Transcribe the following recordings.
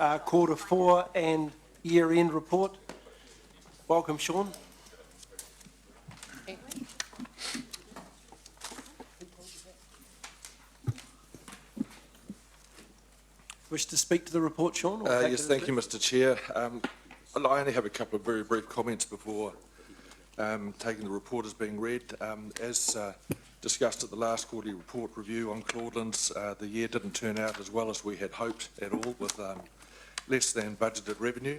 Quarter 4 and year-end report. Welcome, Sean. Wish to speak to the report, Sean? Yes, thank you, Mr. Chair. I only have a couple of very brief comments before taking the report as being read. As discussed at the last quarterly report review on Claudelands, the year didn't turn out as well as we had hoped at all, with less than budgeted revenue.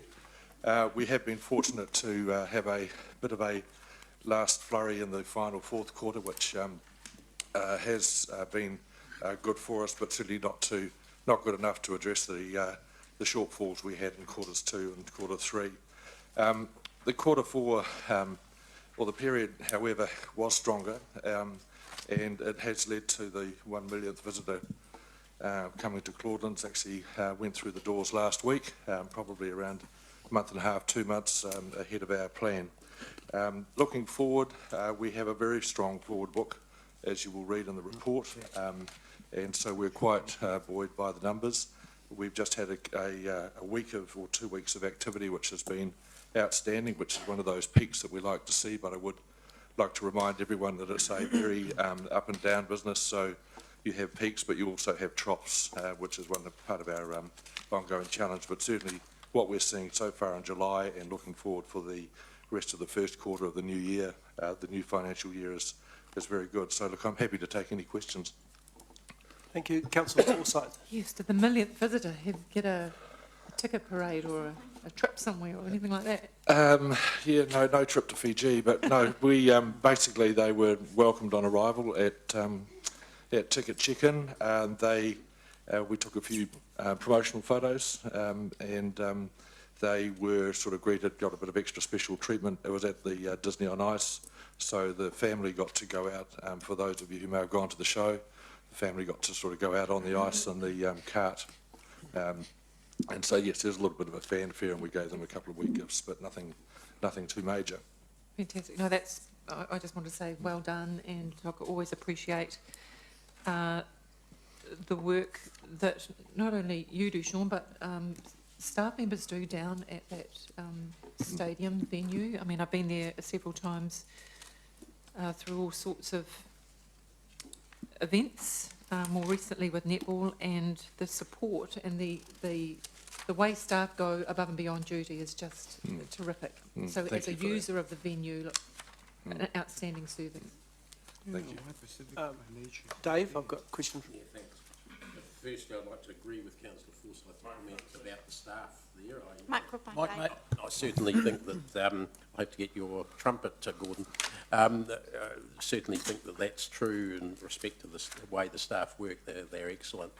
We have been fortunate to have a bit of a last flurry in the final fourth quarter, which has been good for us, but certainly not good enough to address the shortfalls we had in quarters 2 and quarter 3. The quarter 4, or the period, however, was stronger, and it has led to the 1 millionth visitor coming to Claudelands. Actually went through the doors last week, probably around a month and a half, 2 months ahead of our plan. Looking forward, we have a very strong forward book, as you will read in the report. And so we're quite buoyed by the numbers. We've just had a week of, or 2 weeks of activity, which has been outstanding, which is one of those peaks that we like to see, but I would like to remind everyone that it's a very up and down business. So you have peaks, but you also have troughs, which is part of our ongoing challenge. But certainly what we're seeing so far in July and looking forward for the rest of the first quarter of the new year, the new financial year, is very good. So look, I'm happy to take any questions. Thank you. Councillor Forsyth. Yes, did the millionth visitor get a ticket parade or a trip somewhere or anything like that? Yeah, no trip to Fiji, but no, we basically they were welcomed on arrival at Ticket Check-in. We took a few promotional photos, and they were sort of greeted, got a bit of extra special treatment. It was at the Disney on Ice, so the family got to go out. For those of you who may have gone to the show, the family got to sort of go out on the ice in the cart. And so yes, there's a little bit of a fanfare, and we gave them a couple of wee gifts, but nothing too major. Fantastic. No, that's. I just want to say well done, and I always appreciate the work that not only you do, Sean, but staff members do down at that stadium venue. I mean, I've been there several times through all sorts of events, more recently with netball, and the support and the way staff go above and beyond duty is just terrific. So as a user of the venue, look, an outstanding service. Thank you. Dave, I've got a question from you. Thanks. Firstly, I'd like to agree with Councillor Forsyth's comments about the staff there. Microphone, Dave. I certainly think that, I have to get your trumpet, Gordon. Certainly think that that's true in respect to the way the staff work. They're excellent.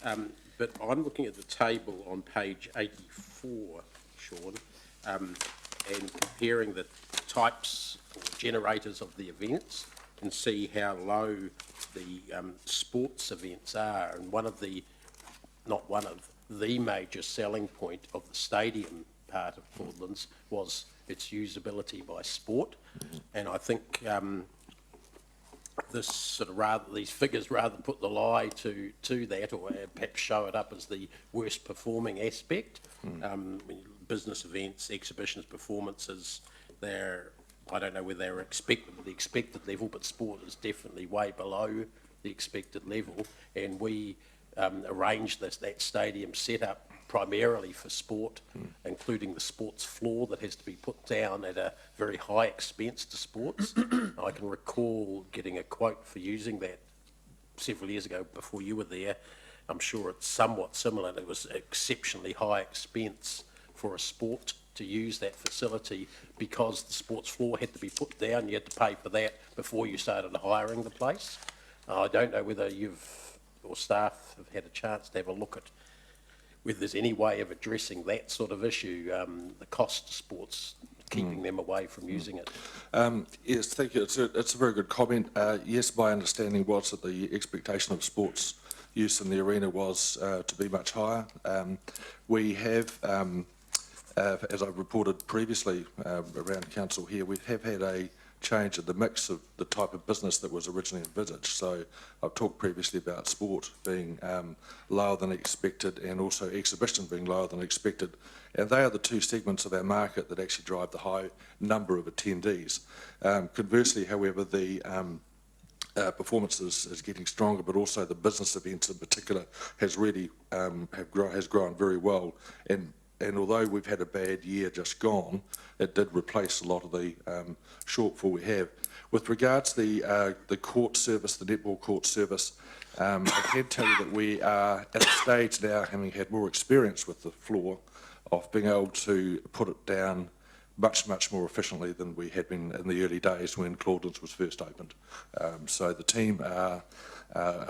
But I'm looking at the table on page 84, Sean, and comparing the types or generators of the events and see how low the sports events are. And not one of the major selling point of the stadium part of Claudelands was its usability by sport. And I think these figures rather put the lie to that, or perhaps show it up as the worst performing aspect. Business events, exhibitions, performances, I don't know whether they were the expected level, but sport is definitely way below the expected level. And we arranged that stadium setup primarily for sport, including the sports floor that has to be put down at a very high expense to sports. I can recall getting a quote for using that several years ago before you were there. I'm sure it's somewhat similar. It was exceptionally high expense for a sport to use that facility because the sports floor had to be put down. You had to pay for that before you started hiring the place. I don't know whether or staff have had a chance to have a look at whether there's any way of addressing that sort of issue, the cost to sports, keeping them away from using it. Yes, thank you. It's a very good comment. Yes, my understanding was that the expectation of sports use in the arena was to be much higher. We have, as I reported previously around council here, we have had a change in the mix of the type of business that was originally envisaged. So I've talked previously about sport being lower than expected, and also exhibition being lower than expected. And they are the two segments of our market that actually drive the high number of attendees. Conversely, however, the performance is getting stronger, but also the business events in particular has really has grown very well. And although we've had a bad year just gone, it did replace a lot of the shortfall we have. With regards to the court service, the netball court service, I can tell you that we are at the stage now, having had more experience with the floor, of being able to put it down much more efficiently than we had been in the early days when Claudelands was first opened. So the team are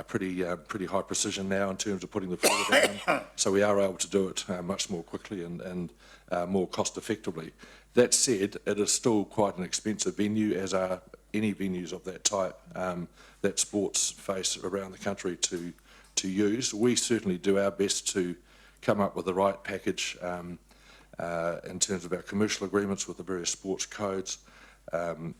pretty high precision now in terms of putting the floor down. So we are able to do it much more quickly and more cost effectively. That said, it is still quite an expensive venue, as are any venues of that type that sports face around the country to use. We certainly do our best to come up with the right package in terms of our commercial agreements with the various sports codes.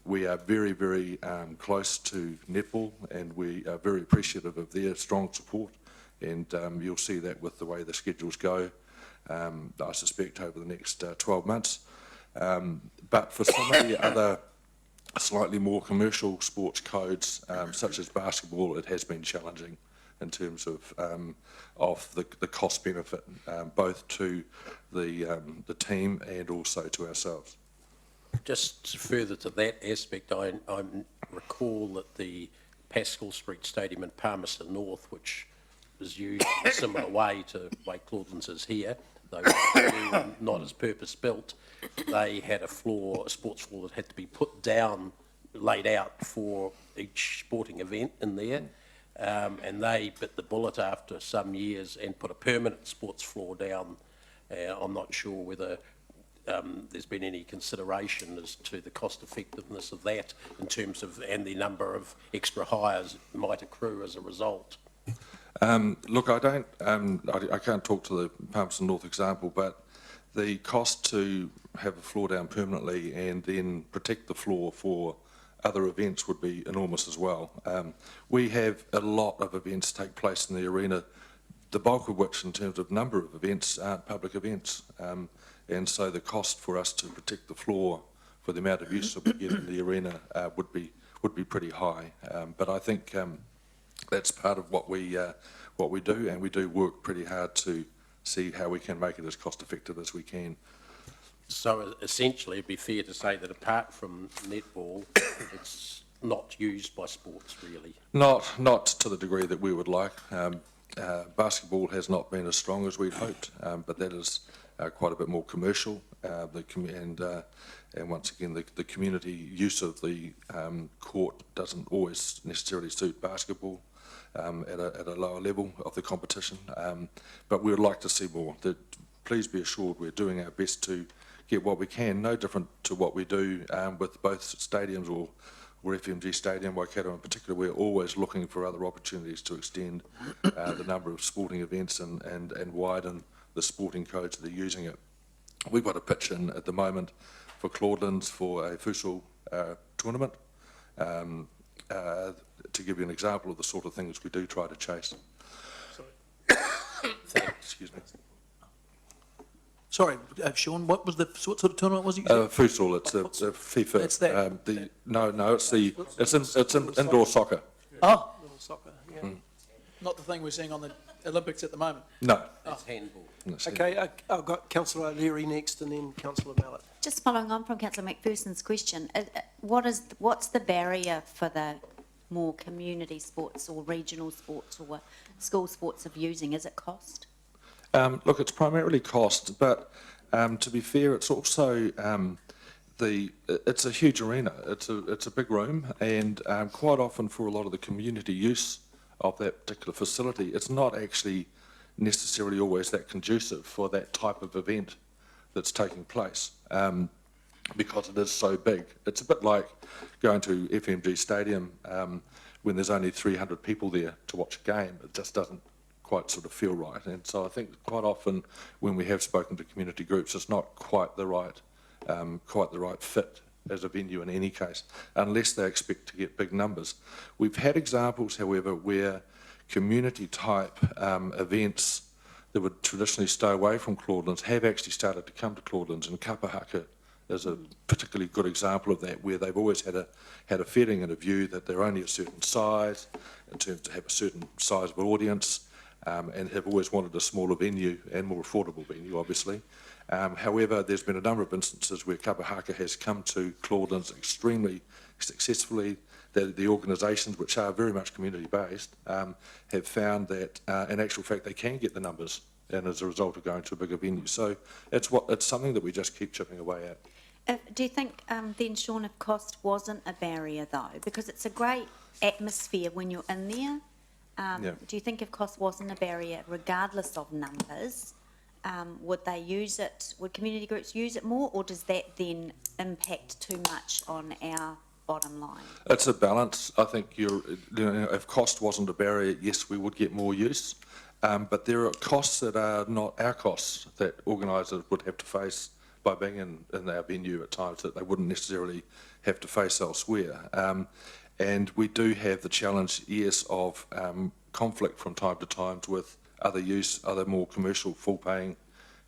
We are very close to netball, and we are very appreciative of their strong support, and you'll see that with the way the schedules go, I suspect over the next 12 months. But for some of the other slightly more commercial sports codes, such as basketball, it has been challenging in terms of the cost benefit, both to the team and also to ourselves. Just further to that aspect, I recall that the Pascal Street Stadium in Palmerston North, which is used in a similar way to the way Claudelands is here, though not as purpose-built, they had a sports floor that had to be put down, laid out for each sporting event in there. And they bit the bullet after some years and put a permanent sports floor down. I'm not sure whether there's been any consideration as to the cost effectiveness of that in terms of, and the number of extra hires might accrue as a result. Look, I can't talk to the Palmerston North example, but the cost to have a floor down permanently and then protect the floor for other events would be enormous as well. We have a lot of events take place in the arena, the bulk of which in terms of number of events aren't public events. And so the cost for us to protect the floor for the amount of use that we get in the arena would be pretty high. But I think that's part of what we do, and we do work pretty hard to see how we can make it as cost effective as we can. So essentially, it'd be fair to say that apart from netball, it's not used by sports really. Not to the degree that we would like. Basketball has not been as strong as we'd hoped, but that is quite a bit more commercial. And once again, the community use of the court doesn't always necessarily suit basketball at a lower level of the competition. But we would like to see more. Please be assured we're doing our best to get what we can, no different to what we do with both stadiums or FMG Stadium, Waikato in particular. We're always looking for other opportunities to extend the number of sporting events and widen the sporting codes that are using it. We've got a pitch in at the moment for Claudelands for a futsal tournament, to give you an example of the sort of things we do try to chase. Excuse me. Sorry, Sean, what sort of tournament was it? Futsal, it's a FIFA. It's that? It's indoor soccer. Oh, Little soccer, yeah. not the thing we're seeing on the Olympics at the moment. No. It's handball. Okay, I've got Councillor O'Leary next and then Councillor Mallett. Just following on from Councillor McPherson's question, what's the barrier for the more community sports or regional sports or school sports of using? Is it cost? Look, it's primarily cost, but to be fair, it's also it's a huge arena. It's a big room, and quite often for a lot of the community use of that particular facility, it's not actually necessarily always that conducive for that type of event that's taking place, because it is so big. It's a bit like going to FMG Stadium when there's only 300 people there to watch a game. It just doesn't quite sort of feel right. And so I think quite often when we have spoken to community groups, it's not quite the right fit as a venue in any case, unless they expect to get big numbers. We've had examples, however, where community-type events that would traditionally stay away from Claudelands have actually started to come to Claudelands, and Kapahaka is a particularly good example of that, where they've always had a feeling and a view that they're only a certain size in terms to have a certain size of audience, and have always wanted a smaller venue and more affordable venue, obviously. However, there's been a number of instances where Kapahaka has come to Claudelands extremely successfully. The organisations, which are very much community-based, have found that, in actual fact, they can get the numbers, and as a result of going to a bigger venue. So it's something that we just keep chipping away at. Do you think then, Sean, if cost wasn't a barrier though, because it's a great atmosphere when you're in there, Yeah. do you think if cost wasn't a barrier, regardless of numbers, would they use it, would community groups use it more, or does that then impact too much on our bottom line? It's a balance. I think if cost wasn't a barrier, yes, we would get more use. But there are costs that are not our costs that organisers would have to face by being in our venue at times that they wouldn't necessarily have to face elsewhere. And we do have the challenge, yes, of conflict from time to time with other more commercial, full-paying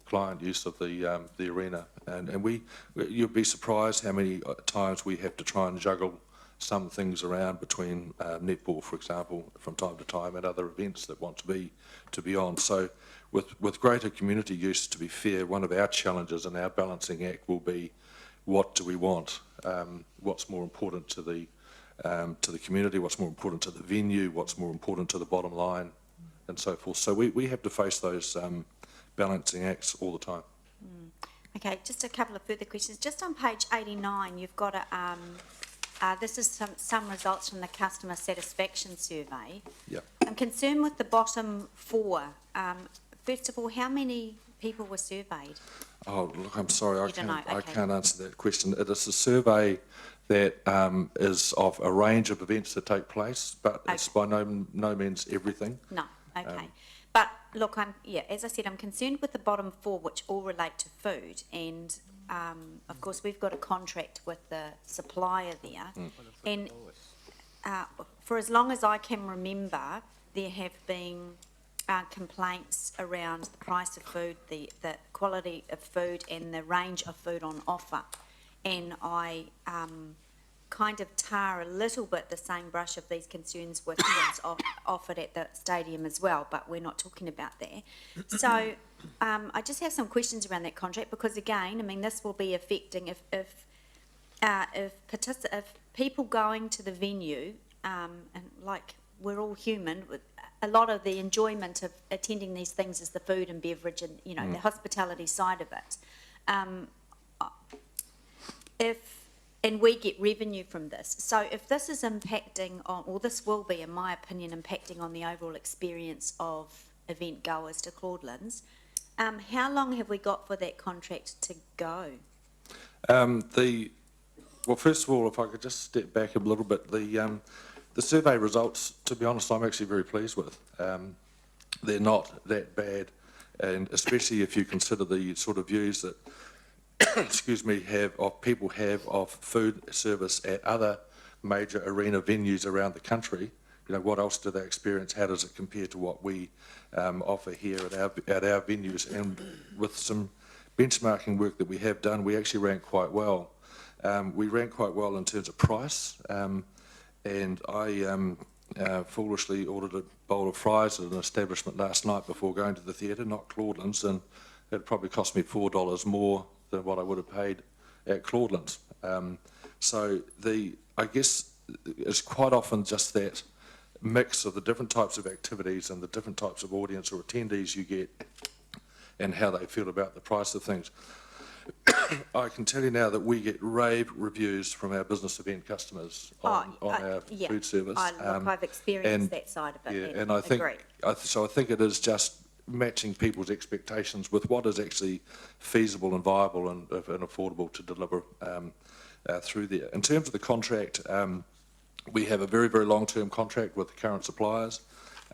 client use of the arena. And you'd be surprised how many times we have to try and juggle some things around between netball, for example, from time to time, and other events that want to be on. So with greater community use, to be fair, one of our challenges and our balancing act will be, what do we want? What's more important to the community? What's more important to the venue? What's more important to the bottom line? And so forth. So we have to face those balancing acts all the time. Okay, just a couple of further questions. Just on page 89, you've got this is some results from the customer satisfaction survey. Yep. I'm concerned with the bottom four. First of all, how many people were surveyed? Oh, look, I'm sorry, I don't know, I okay. can't answer that question. It is a survey that is of a range of events that take place, but it's by no means everything. No, okay. But look, as I said, I'm concerned with the bottom four, which all relate to food. And of course, we've got a contract with the supplier there. And for as long as I can remember, there have been complaints around the price of food, the quality of food, and the range of food on offer. And I kind of tar a little bit the same brush of these concerns with what's offered at the stadium as well, but we're not talking about that. So I just have some questions around that contract, because again, I mean, this will be affecting if people going to the venue, and like we're all human, a lot of the enjoyment of attending these things is the food and beverage and, you know, the hospitality side of it. And we get revenue from this. So if this is impacting on, or this will be, in my opinion, impacting on the overall experience of event goers to Claudelands, how long have we got for that contract to go? Well, first of all, if I could just step back a little bit, the survey results, to be honest, I'm actually very pleased with. They're not that bad, and especially if you consider the sort of views that people have of food service at other major arena venues around the country. You know, what else do they experience? How does it compare to what we offer here at our venues? And with some benchmarking work that we have done, we actually rank quite well. We rank quite well in terms of price, and I foolishly ordered a bowl of fries at an establishment last night before going to the theatre, not Claudelands, and it probably cost me $4 more than what I would have paid at Claudelands. So I guess it's quite often just that mix of the different types of activities and the different types of audience or attendees you get and how they feel about the price of things. I can tell you now that we get rave reviews from our business event customers on our food service. I've experienced that side of it. Yeah, and I think it is just matching people's expectations with what is actually feasible and viable and affordable to deliver through there. In terms of the contract, we have a very, very long-term contract with the current suppliers,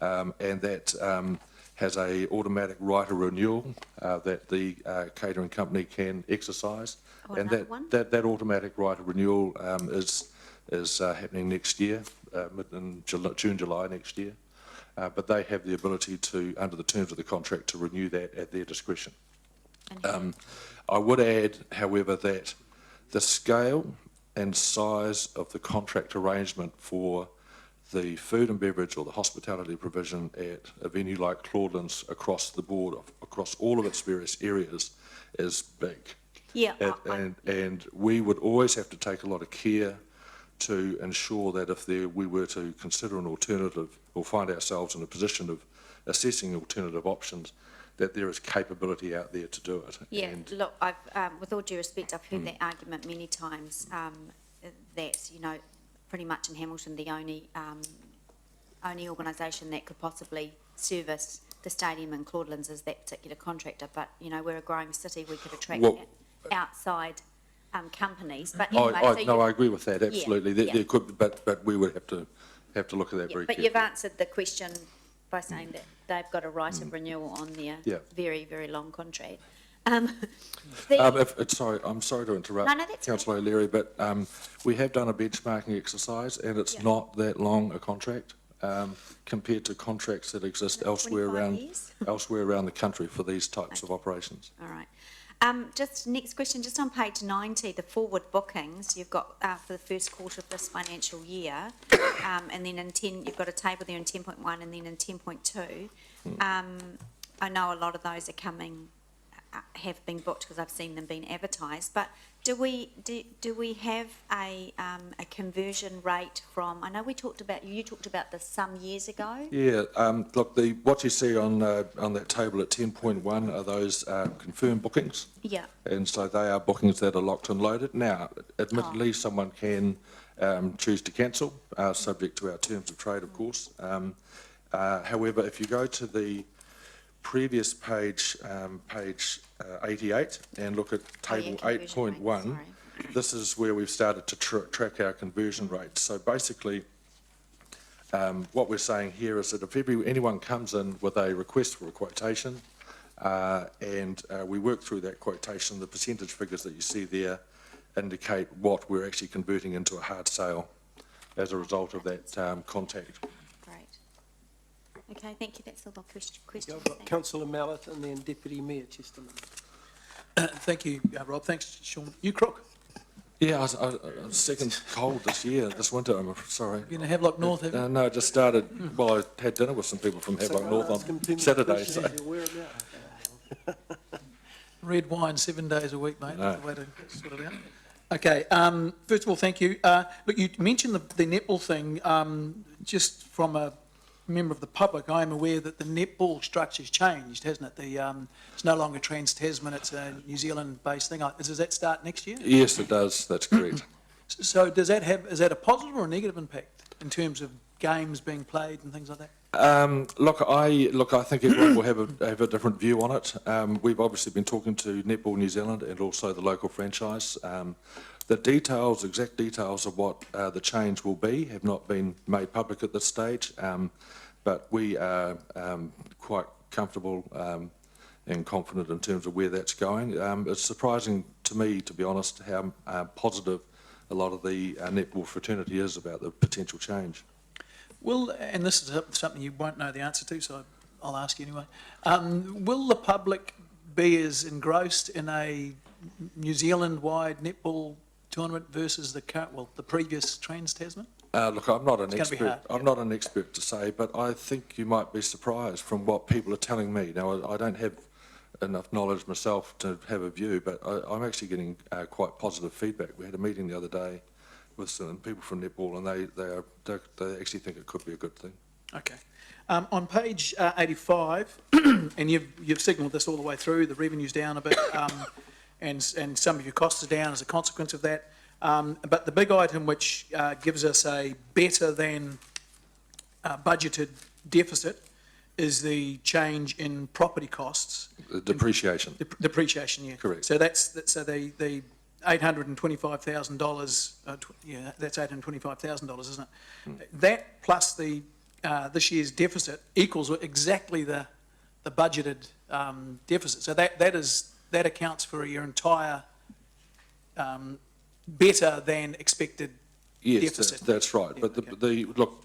and that has a automatic right of renewal that the catering company can exercise. Oh, And another one? that automatic right of renewal is happening next year, in June, July next year. But they have the ability to, under the terms of the contract, to renew that at their discretion. And I would add, however, that the scale and size of the contract arrangement for the food and beverage or the hospitality provision at a venue like Claudelands across the board, across all of its various areas, is big. yeah, And we would always have to take a lot of care to ensure that if we were to consider an alternative or find ourselves in a position of assessing alternative options, that there is capability out there to do it. yeah, And look, I've, with all due respect, I've heard that argument many times, that, you know, pretty much in Hamilton, the only organisation that could possibly service the stadium in Claudelands is that particular contractor, but, you know, we're a growing city, we could attract Well- outside companies, but anyway. I agree with that, absolutely. yeah. There could, but we would have to look at that very But carefully. you've answered the question by saying that they've got a right of renewal on their Yeah. very, very long contract. Sorry, I'm sorry to interrupt, No, no, that's Councillor O'Leary, but we have done a benchmarking exercise, and it's Yeah. not that long a contract compared to contracts that exist elsewhere 25 around years? elsewhere around the country for these types of operations. All right. Just next question, just on page 90, the forward bookings you've got for the first quarter of this financial year, and then in 10, you've got a table there in 10.1 and then in 10.2. I know a lot of those are coming, have been booked because I've seen them being advertised, but do we have a conversion rate from, I know you talked about this some years ago. Yeah, look, what you see on that table at 10.1 are those confirmed bookings. Yeah. And so they are bookings that are locked and loaded. Now, admittedly, someone can choose to cancel, subject to our terms of trade, of course. However, if you go to the previous page, page 88, and look at table conversion rate, 8.1, sorry. this is where we've started to track our conversion rates. So basically, what we're saying here is that if anyone comes in with a request for a quotation, and we work through that quotation, the percentage figures that you see there indicate what we're actually converting into a hard sale as a result of that contact. Great. Okay, thank you. That's all the questions. I've got Councillor Mallet and then Deputy Mayor Chesterman. Thank you, Rob. Thanks, Sean. You Crook? Yeah, I was second cold this winter, I'm sorry. You're in Havelock North, have you? No, I just started, well, I had dinner with some people from Havelock North on Saturday, so. Red wine 7 days a week, mate. No. That's the way to sort it out. Okay, first of all, thank you. Look, you mentioned the netball thing. Just from a member of the public, I am aware that the netball structure's changed, hasn't it? It's no longer Trans-Tasman, it's a New Zealand-based thing. Does that start next year? Yes, it does, that's correct. So is that a positive or a negative impact in terms of games being played and things like that? Look, I think everyone will have a different view on it. We've obviously been talking to Netball New Zealand and also the local franchise. The exact details of what the change will be have not been made public at this stage, but we are quite comfortable and confident in terms of where that's going. It's surprising to me, to be honest, how positive a lot of the netball fraternity is about the potential change. Will, and this is something you won't know the answer to, so I'll ask you anyway. Will the public be as engrossed in a New Zealand-wide netball tournament versus the previous Trans-Tasman? Look, I'm not an It's gonna be expert. hard, I'm not an expert to say, but I think you might be surprised from what people are telling me. Now, I don't have enough knowledge myself to have a view, but I'm actually getting quite positive feedback. We had a meeting the other day with some people from netball, and they actually think it could be a good thing. Okay. On page 85, and you've signalled this all the way through, the revenue's down a bit, and some of your costs are down as a consequence of that. But the big item which gives us a better than budgeted deficit is the change in property costs. The depreciation. Depreciation, yeah. Correct. So the $825,000. That's $825,000, isn't it? That plus the this year's deficit equals exactly the the budgeted deficit. So that accounts for your entire better than expected Yes, deficit. that's right. Yeah, But okay.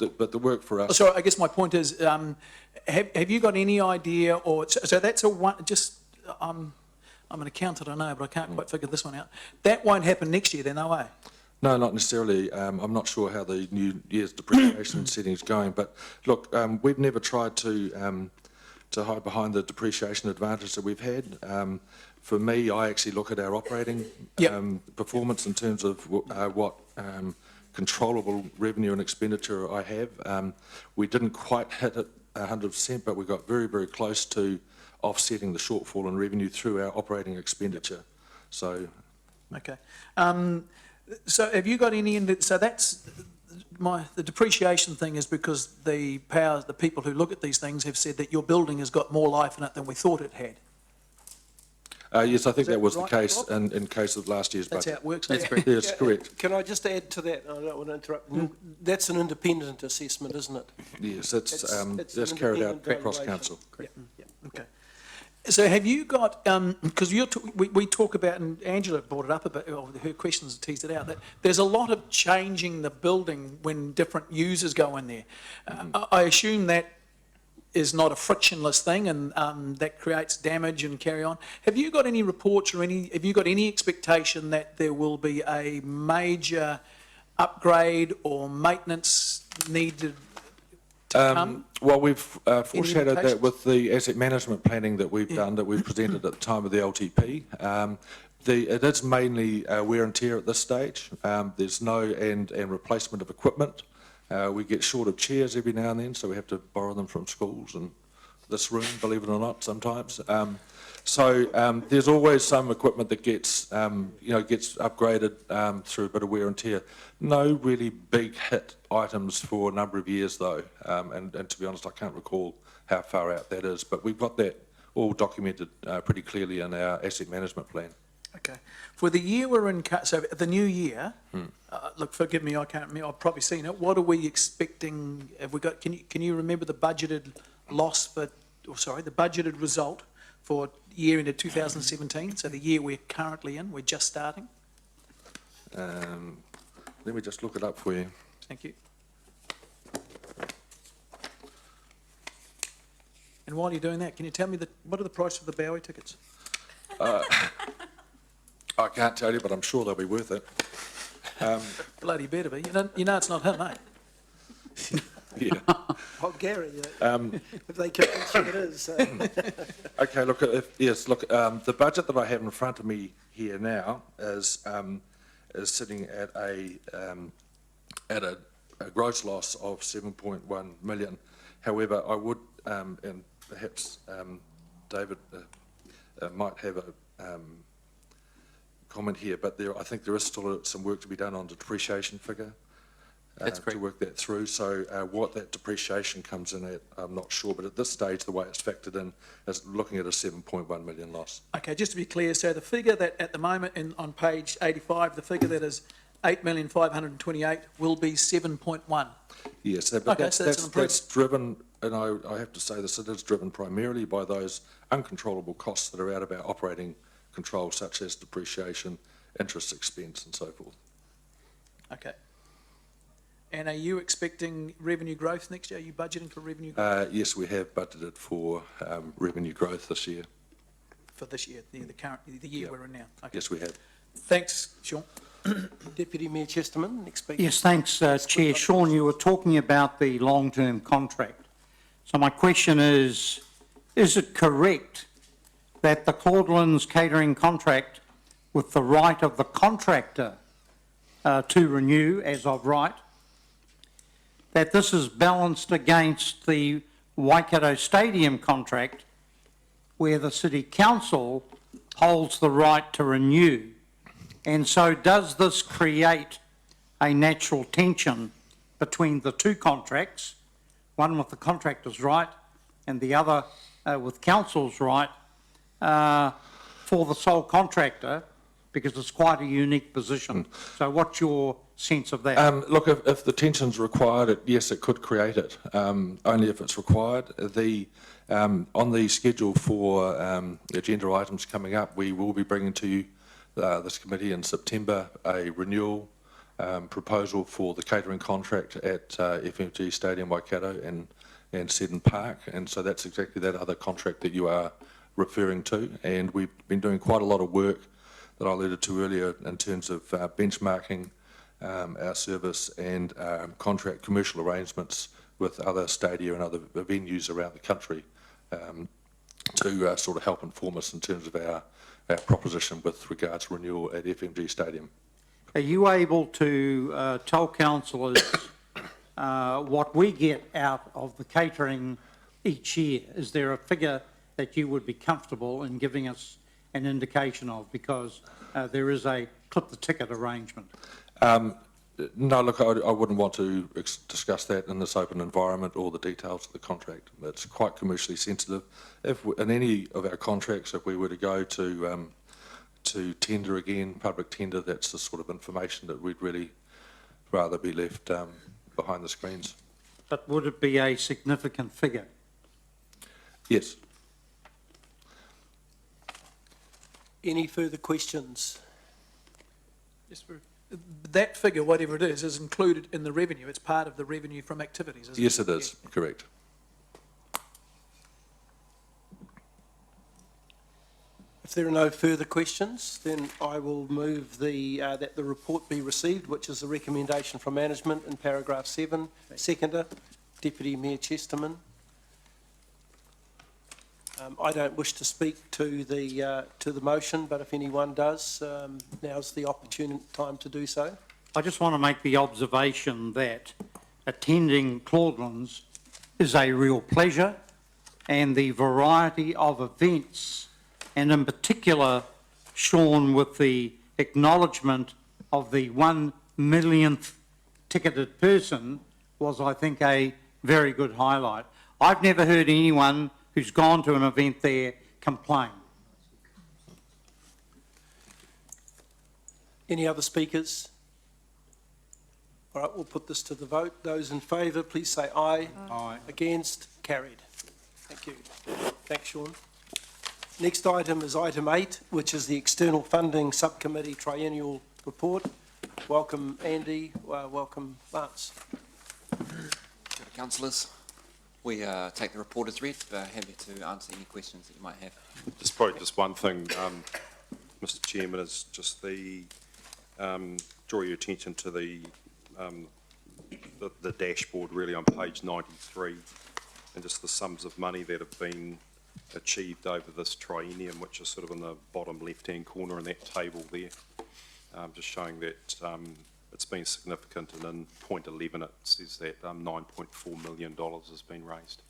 but the work for Oh, us, sorry, I guess my point is, have you got any idea, or, so that's a one, just, I'm an accountant, I know, but I can't quite figure this one out. That won't happen next year then, no way? no, not necessarily. I'm not sure how the new year's depreciation setting is going, but look, we've never tried to hide behind the depreciation advantage that we've had. For me, I actually look at our operating Yep. performance in terms of what controllable revenue and expenditure I have. We didn't quite hit it 100%, but we got very, very close to offsetting the shortfall in revenue through our operating expenditure. So, Okay. So have you got any, so that's, the depreciation thing is because the people who look at these things have said that your building has got more life in it than we thought it had. yes, I think Is that that was the right, case Rob? in case of last year's That's how budget. it works. That's now. correct. Yes, correct. Can I just add to that? I don't want to interrupt. That's an independent assessment, isn't it? Yes, It's that's an carried out independent cross valuation. council. Yeah, okay. So have you got, because we talk about, and Angela brought it up a bit, or her questions teased it out, that there's a lot of changing the building when different users go in there. I assume that is not a frictionless thing and that creates damage and carry on. Have you got any reports or have you got any expectation that there will be a major upgrade or maintenance needed to come? Well, we've foreshadowed that indications? with the asset management planning that we've done, that we've presented at the time of the LTP. It is mainly wear and tear at this stage. There's no and replacement of equipment. We get short of chairs every now and then, so we have to borrow them from schools and this room, believe it or not, sometimes. So there's always some equipment that gets upgraded through a bit of wear and tear. No really big hit items for a number of years though, and to be honest, I can't recall how far out that is, but we've got that all documented pretty clearly in our asset management plan. Okay. For the year we're in, so the new year, look, forgive me, I can't remember, I've probably seen it. What are we expecting? Have we got, can you remember the budgeted loss for, or sorry, the budgeted result for year into 2017? So the year we're currently in, we're just starting? Let me just look it up for you. Thank you. And while you're doing that, can you tell me what are the price of the Bowie tickets? I can't tell you, but I'm sure they'll be worth it. Bloody better be. You know it's not him, eh? Yeah. Oh, Gary, if they convince you it is. Okay, look, the budget that I have in front of me here now is sitting at a gross loss of 7.1 million. However, I would, and perhaps David might have a comment here, but I think there is still some work to be done on the depreciation figure. That's To correct. work that through. So what that depreciation comes in at, I'm not sure, but at this stage, the way it's factored in is looking at a 7.1 million loss. Okay, just to be clear, so the figure that at the moment on page 85, the figure that is 8,528 will be 7.1. Yes, but Okay, so that's an improvement. that's driven, and I have to say this, it is driven primarily by those uncontrollable costs that are out of our operating control, such as depreciation, interest expense, and so forth. Okay. And are you expecting revenue growth next year? Are you budgeting for revenue growth Yes, we have budgeted for revenue growth this year. for this year, the year we're in now? Okay. Yes, we have. Thanks, Sean. Deputy Mayor Chesterman, next speaker. Yes, thanks, Chair. Sean, you were talking about the long-term contract. So my question is it correct that the Claudelands catering contract with the right of the contractor to renew as of right, that this is balanced against the Waikato Stadium contract where the City Council holds the right to renew? And so does this create a natural tension between the two contracts, one with the contractor's right and the other with council's right for the sole contractor, because it's quite a unique position? So what's your sense of that? Look, if the tension's required, yes, it could create it, only if it's required. On the schedule for agenda items coming up, we will be bringing to you, this committee in September, a renewal proposal for the catering contract at FMG Stadium Waikato and Seddon Park. And so that's exactly that other contract that you are referring to. And we've been doing quite a lot of work that I alluded to earlier in terms of benchmarking our service and contract commercial arrangements with other stadia and other venues around the country to sort of help inform us in terms of our proposition with regards to renewal at FMG Stadium. Are you able to tell councillors what we get out of the catering each year? Is there a figure that you would be comfortable in giving us an indication of? Because there is a clip the ticket arrangement. No, look, I wouldn't want to discuss that in this open environment or the details of the contract. It's quite commercially sensitive. If in any of our contracts, if we were to go to tender again, public tender, that's the sort of information that we'd really rather be left behind the screens. But would it be a significant figure? Yes. Any further questions? Yes, that figure, whatever it is included in the revenue. It's part of the revenue from activities, isn't it? Yes, it is. Yeah. Correct. If there are no further questions, then I will move that the report be received, which is the recommendation from management in paragraph 7. Seconder, Deputy Mayor Chesterman. I don't wish to speak to the motion, but if anyone does, now's the opportune time to do so. I just want to make the observation that attending Claudelands is a real pleasure, and the variety of events, and in particular, Sean, with the acknowledgement of the 1 millionth ticketed person, was, I think, a very good highlight. I've never heard anyone who's gone to an event there complain. Any other speakers? All right, we'll put this to the vote. Those in favour, please say aye. Aye. Against? Carried. Thank you. Thanks, Sean. Next item is item 8, which is the External Funding Subcommittee Triennial Report. Welcome, Andy. Welcome, Lance. Kia ora, councillors. We take the report as read, happy to answer any questions that you might have. Just probably just one thing, Mr. Chairman, is just the draw your attention to the dashboard really on page 93, and just the sums of money that have been achieved over this triennium, which is sort of in the bottom left-hand corner in that table there, just showing that it's been significant, and in point 11 it says that $9.4 million has been raised.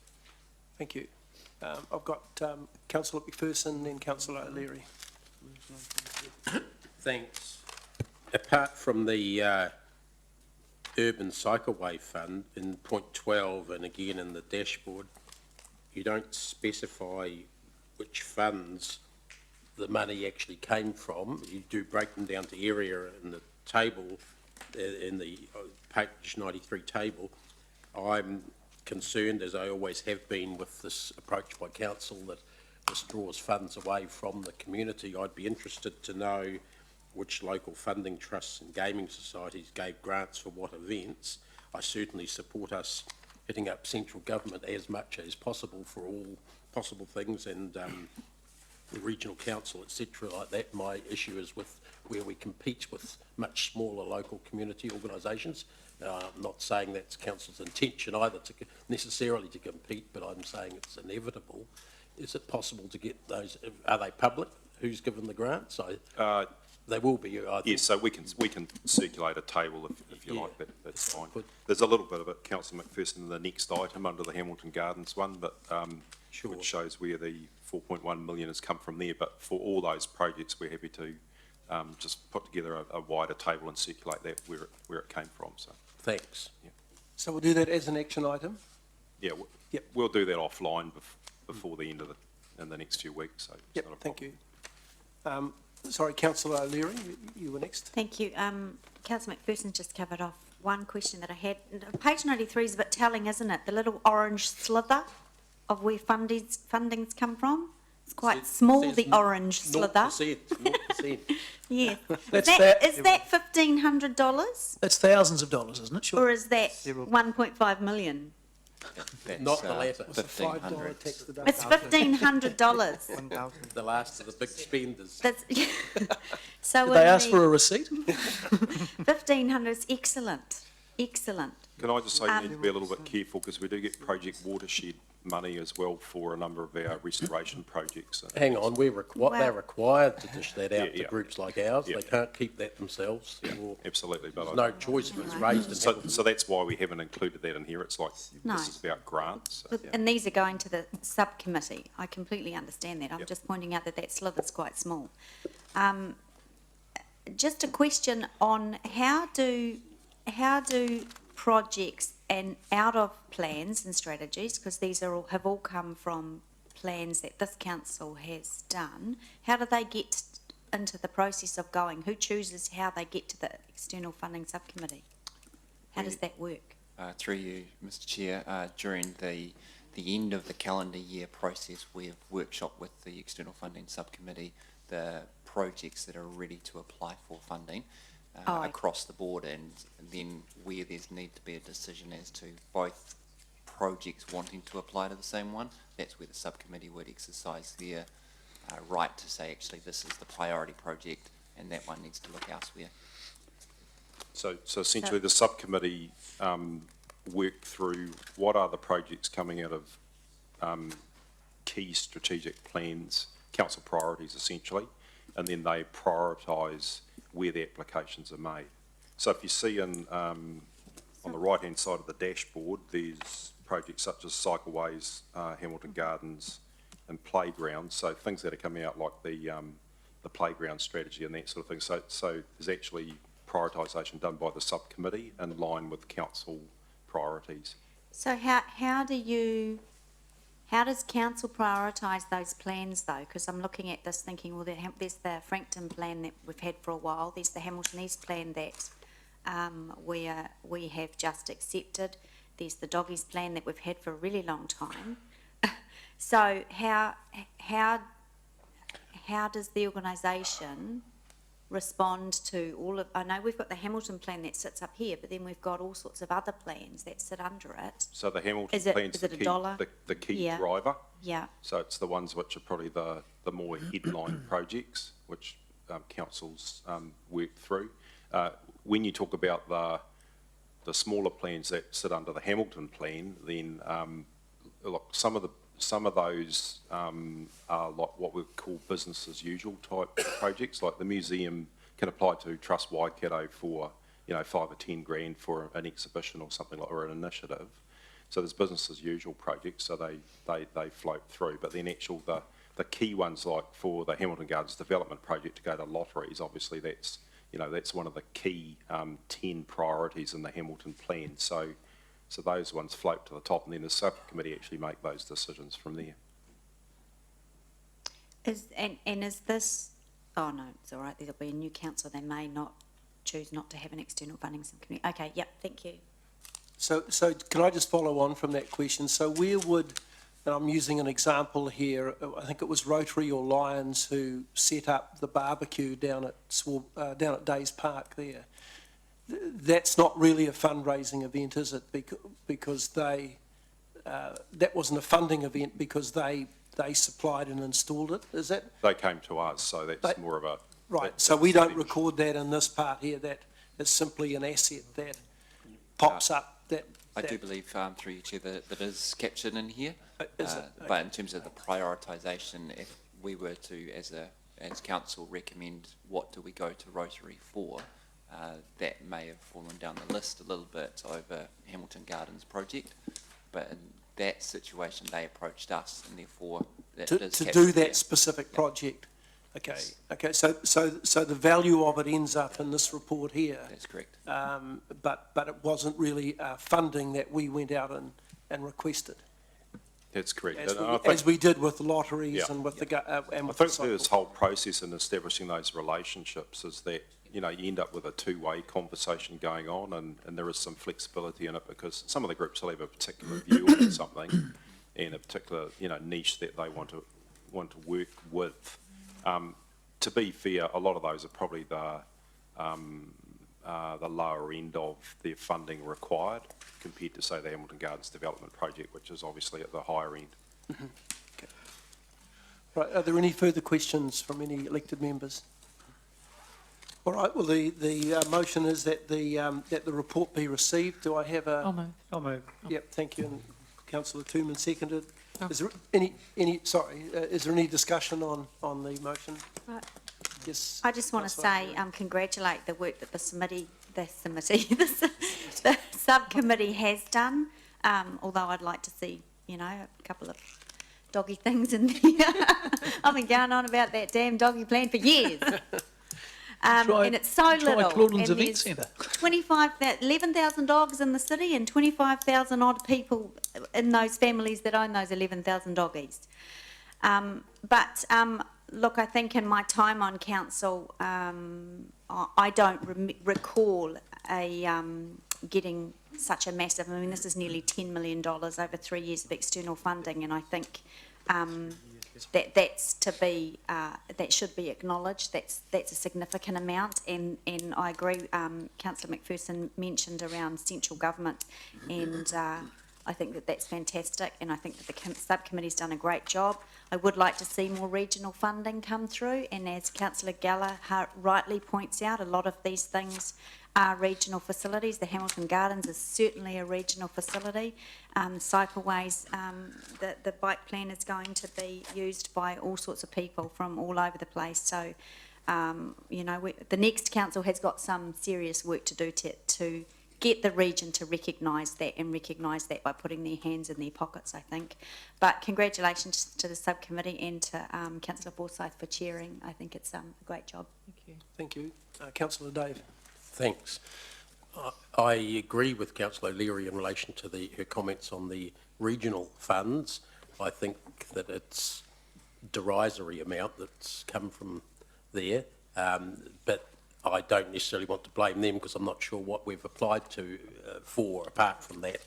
Thank you. I've got Councillor McPherson and Councillor O'Leary. Thanks. Apart from the Urban Cycleway Fund in point 12 and again in the dashboard, you don't specify which funds the money actually came from. You do break them down to area in the table, in the page 93 table. I'm concerned, as I always have been, with this approach by council that this draws funds away from the community. I'd be interested to know which local funding trusts and gaming societies gave grants for what events. I certainly support us hitting up central government as much as possible for all possible things, and the regional council, etc. like that. My issue is with where we compete with much smaller local community organisations. I'm not saying that's council's intention either to necessarily to compete, but I'm saying it's inevitable. Is it possible to get those? Are they public? Who's given the grants? They will be. Yes, so we can circulate a table if you like. That's fine. There's a little bit of it, Councillor McPherson, in the next item under the Hamilton Gardens one, but Sure. which shows where the 4.1 million has come from there. But for all those projects, we're happy to just put together a wider table and circulate that where it came from. So Thanks. yeah, So we'll do that as an action item. yeah, Yep. we'll do that offline before the end of in the next few weeks. So it's Yep, not a thank problem. you. Sorry, Councillor O'Leary, you were next. Thank you. Councillor McPherson just covered off one question that I had. Page 93 is a bit telling, isn't it? The little orange slither of where funding's come from? It's quite small, the orange slither. 0%. Yes. That's Is that $1,500? That's thousands of dollars, isn't it? Sure. Or is that 1.5 million? Not the latter. It's a $5 $1,500. tax deduction. It's $1,500. The last of the big spenders. That's, so Did they ask for a receipt? 1,500 is excellent, excellent. Can I just say you need to be a little bit careful because we do get project watershed money as well for a number of our restoration projects. Hang on, they're required to dish that out to Yeah. groups like ours. Yeah. They can't keep that themselves. Or Absolutely, but there's no choice if it's raised in so Hamilton. that's why we haven't included that in here. It's like, No. this is about grants. So, yeah. And these are going to the subcommittee. I completely understand that. I'm Yep. just pointing out that that slither's quite small. Just a question on how do projects and out of plans and strategies, because these are all, have all come from plans that this council has done, how do they get into the process of going? Who chooses how they get to the external funding subcommittee? How does that work? Through you, Mr Chair, during the end of the calendar year process, we have workshopped with the External Funding Subcommittee the projects that are ready to apply for funding across the board, and then where there's need to be a decision as to both projects wanting to apply to the same one, that's where the subcommittee would exercise their right to say, actually, this is the priority project and that one needs to look elsewhere. So essentially, the subcommittee worked through what are the projects coming out of key strategic plans, council priorities essentially, and then they prioritise where the applications are made. So if you see on the right-hand side of the dashboard, there's projects such as cycleways, Hamilton Gardens, and playgrounds. So things that are coming out like the playground strategy and that sort of thing. So there's actually prioritisation done by the subcommittee in line with council priorities. So how does council prioritise those plans though? Because I'm looking at this thinking, well, there's the Frankton plan that we've had for a while. There's the Hamilton East plan that we have just accepted. There's the Doggies plan that we've had for a really long time. So how does the organisation respond to all of, I know we've got the Hamilton plan that sits up here, but then we've got all sorts of other plans that sit under it. So the Hamilton Is it- plan's is it the a key, dollar? the key Yeah. driver. Yeah, So it's the ones which are probably the more headline projects, which councils work through. When you talk about the smaller plans that sit under the Hamilton plan, then look, some of those are like what we call business as usual type projects. Like the museum can apply to Trust Waikato for, you know, 5 or 10 grand for an exhibition or something like, or an initiative. So there's business as usual projects, so they float through. But then the key ones, like for the Hamilton Gardens development project to go to lotteries, obviously that's, you know, that's one of the key 10 priorities in the Hamilton plan. So those ones float to the top, and then the subcommittee actually make those decisions from there. is this, oh no, it's all right, there'll be a new council, they may not choose not to have an external funding subcommittee. Okay, yep, thank you. So can I just follow on from that question? So where would, and I'm using an example here, I think it was Rotary or Lions who set up the barbecue down at Days Park there. That's not really a fundraising event, is it? Because they, that wasn't a funding event because they supplied and installed it, is that? They came to us, so that's more of a... Right, so we don't record that in this part here, that is simply an asset that pops up, I do believe, through you, Chair, that is captured in here. Is it? But in terms of the prioritisation, if we were to, as council, recommend what do we go to Rotary for, that may have fallen down the list a little bit over Hamilton Gardens project. But in that situation, they approached us, and therefore that is to captured do that there. specific Yeah. project? Okay, Yes. okay, so the value of it ends up in this report here, That's correct. but it wasn't really funding that we went out and requested, That's correct. as And I think- we did with the lotteries Yeah. and with the, and I with the think this cycle. whole process in establishing those relationships is that, you know, you end up with a two-way conversation going on, and there is some flexibility in it because some of the groups will have a particular view on something, and a particular, niche that they want to work with. To be fair, a lot of those are probably the lower end of their funding required compared to, say, the Hamilton Gardens Development Project, which is obviously at the higher end. Right, are there any further questions from any elected members? All right, well, the motion is that the report be received. Do I have I'll a? move. I'll move. Yep, thank you, and Councillor Toomans seconded. Oh. Is there is there any discussion on the motion? Right. Yes. I just want to Councillor say, congratulate the work that the subcommittee has done, although I'd like to see, a couple of doggy things in there. I've been going on about that damn doggy plan for years. And it's so little. Try Claudeland's and Event there's Centre. 11,000 dogs in the city and 25,000 odd people in those families that own those 11,000 doggies. Look, I think in my time on council, I don't recall getting such a massive, this is nearly $10 million over 3 years of external funding, and I think that should be acknowledged. That's a significant amount, and I agree. Councillor McPherson mentioned around central government, and I think that's fantastic, and I think that the subcommittee's done a great job. I would like to see more regional funding come through, and as Councillor Gallagher rightly points out, a lot of these things are regional facilities. The Hamilton Gardens is certainly a regional facility. Cycleways, the bike plan is going to be used by all sorts of people from all over the place. So, the next council has got some serious work to do to get the region to recognise that, and recognise that by putting their hands in their pockets, I think. But congratulations to the subcommittee and to Councillor Forsyth for chairing. I think it's a great job. Thank you. Thank you. Councillor Dave. Thanks. I agree with Councillor O'Leary in relation to her comments on the regional funds. I think that it's derisory amount that's come from there, but I don't necessarily want to blame them because I'm not sure what we've applied to for apart from that.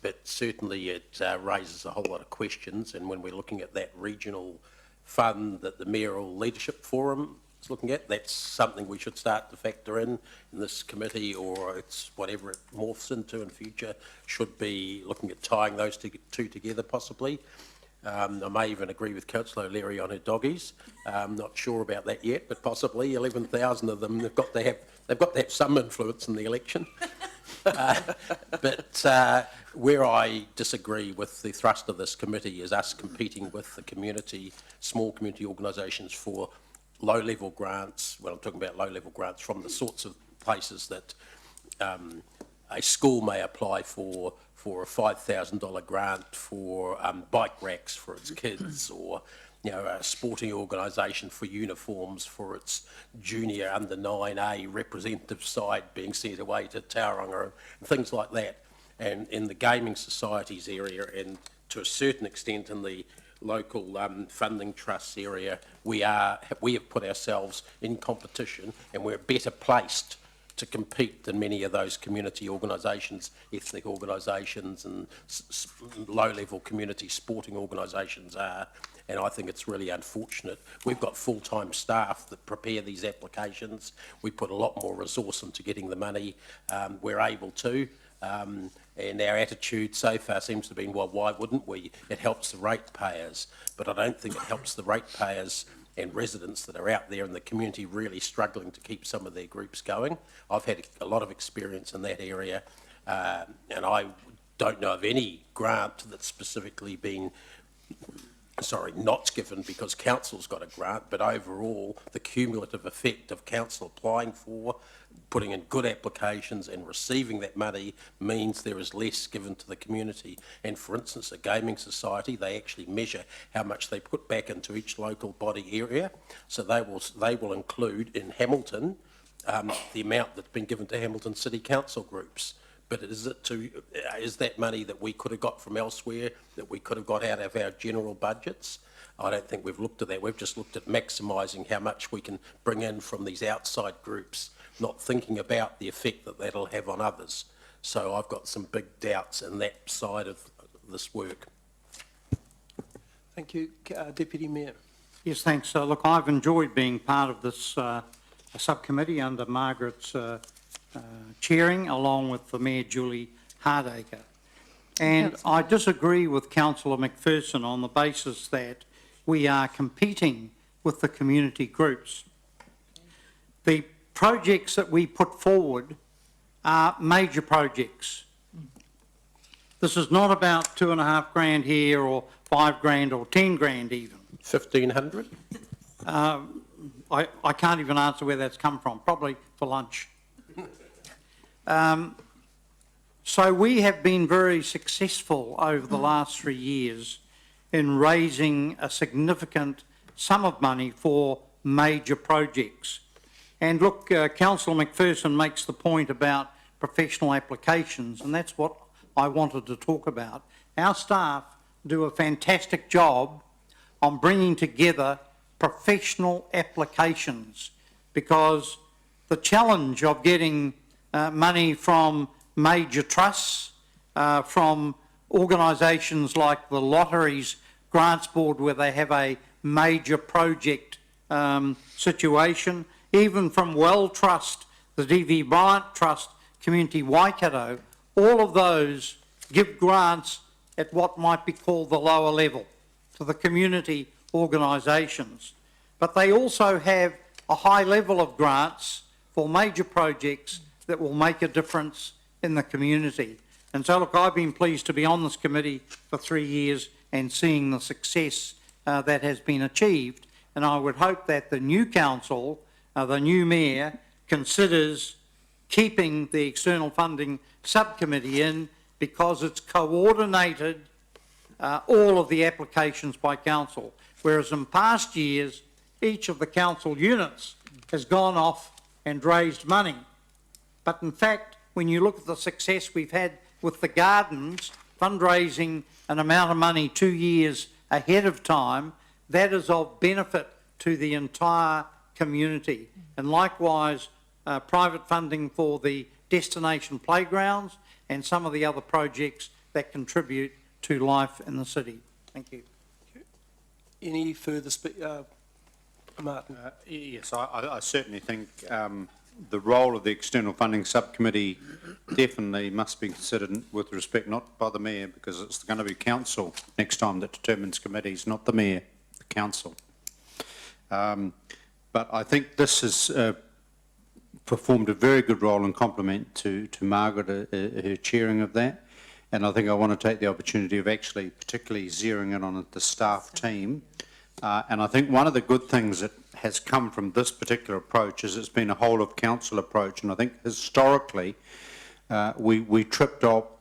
But certainly it raises a whole lot of questions, and when we're looking at that regional fund that the Mayoral Leadership Forum is looking at, that's something we should start to factor in this committee, or it's whatever it morphs into in future, should be looking at tying those two together possibly. I may even agree with Councillor O'Leary on her doggies. I'm not sure about that yet, but possibly 11,000 of them, they've got to have some influence in the election. But where I disagree with the thrust of this committee is us competing with the community, small community organisations for low-level grants. Well, I'm talking about low-level grants from the sorts of places that a school may apply for a $5,000 grant for bike racks for its kids, or a sporting organisation for uniforms for its junior under 9A representative side being sent away to Tauranga and things like that. And in the gaming societies area, and to a certain extent in the local funding trusts area, we have put ourselves in competition, and we're better placed to compete than many of those community organisations, ethnic organisations and low-level community sporting organisations are, and I think it's really unfortunate. We've got full-time staff that prepare these applications. We put a lot more resource into getting the money. We're able to, and our attitude so far seems to be, well, why wouldn't we? It helps the ratepayers, but I don't think it helps the ratepayers and residents that are out there in the community really struggling to keep some of their groups going. I've had a lot of experience in that area, and I don't know of any grant that's specifically been, not given because council's got a grant, but overall the cumulative effect of council applying for, putting in good applications and receiving that money means there is less given to the community. And for instance, a gaming society, they actually measure how much they put back into each local body area. So they will include in Hamilton the amount that's been given to Hamilton City Council groups. But is that money that we could have got from elsewhere, that we could have got out of our general budgets? I don't think we've looked at that. We've just looked at maximising how much we can bring in from these outside groups, not thinking about the effect that that'll have on others. So I've got some big doubts in that side of this work. Thank you. Deputy Mayor. Yes, thanks. Look, I've enjoyed being part of this subcommittee under Margaret's chairing, along with the Mayor Julie Hardacre. And I disagree with Councillor McPherson on the basis that we are competing with the community groups. The projects that we put forward are major projects. This is not about $2,500 here or $5,000 or $10,000 even. 1,500? I can't even answer where that's come from, probably for lunch. So we have been very successful over the last 3 years in raising a significant sum of money for major projects. And look, Councillor McPherson makes the point about professional applications, and that's what I wanted to talk about. Our staff do a fantastic job on bringing together professional applications, because the challenge of getting money from major trusts, from organisations like the Lotteries Grants Board, where they have a major project situation, even from Well Trust, the D.V. Bryant Trust, Community Waikato, all of those give grants at what might be called the lower level to the community organisations. But they also have a high level of grants for major projects that will make a difference in the community. And so, look, I've been pleased to be on this committee for 3 years and seeing the success that has been achieved. And I would hope that the new council, the new mayor, considers keeping the external funding subcommittee in, because it's coordinated all of the applications by council, whereas in past years, each of the council units has gone off and raised money. But in fact, when you look at the success we've had with the gardens, fundraising an amount of money 2 years ahead of time, that is of benefit to the entire community. And likewise, private funding for the destination playgrounds and some of the other projects that contribute to life in the city. Thank you. Any further Martin? Yes, I certainly think the role of the External Funding Subcommittee definitely must be considered with respect, not by the Mayor, because it's going to be Council next time that determines committees, not the Mayor, the Council. But I think this has performed a very good role in compliment to Margaret, her chairing of that. And I think I want to take the opportunity of actually particularly zeroing in on the staff team. And I think one of the good things that has come from this particular approach is it's been a whole of council approach. And I think historically we tripped up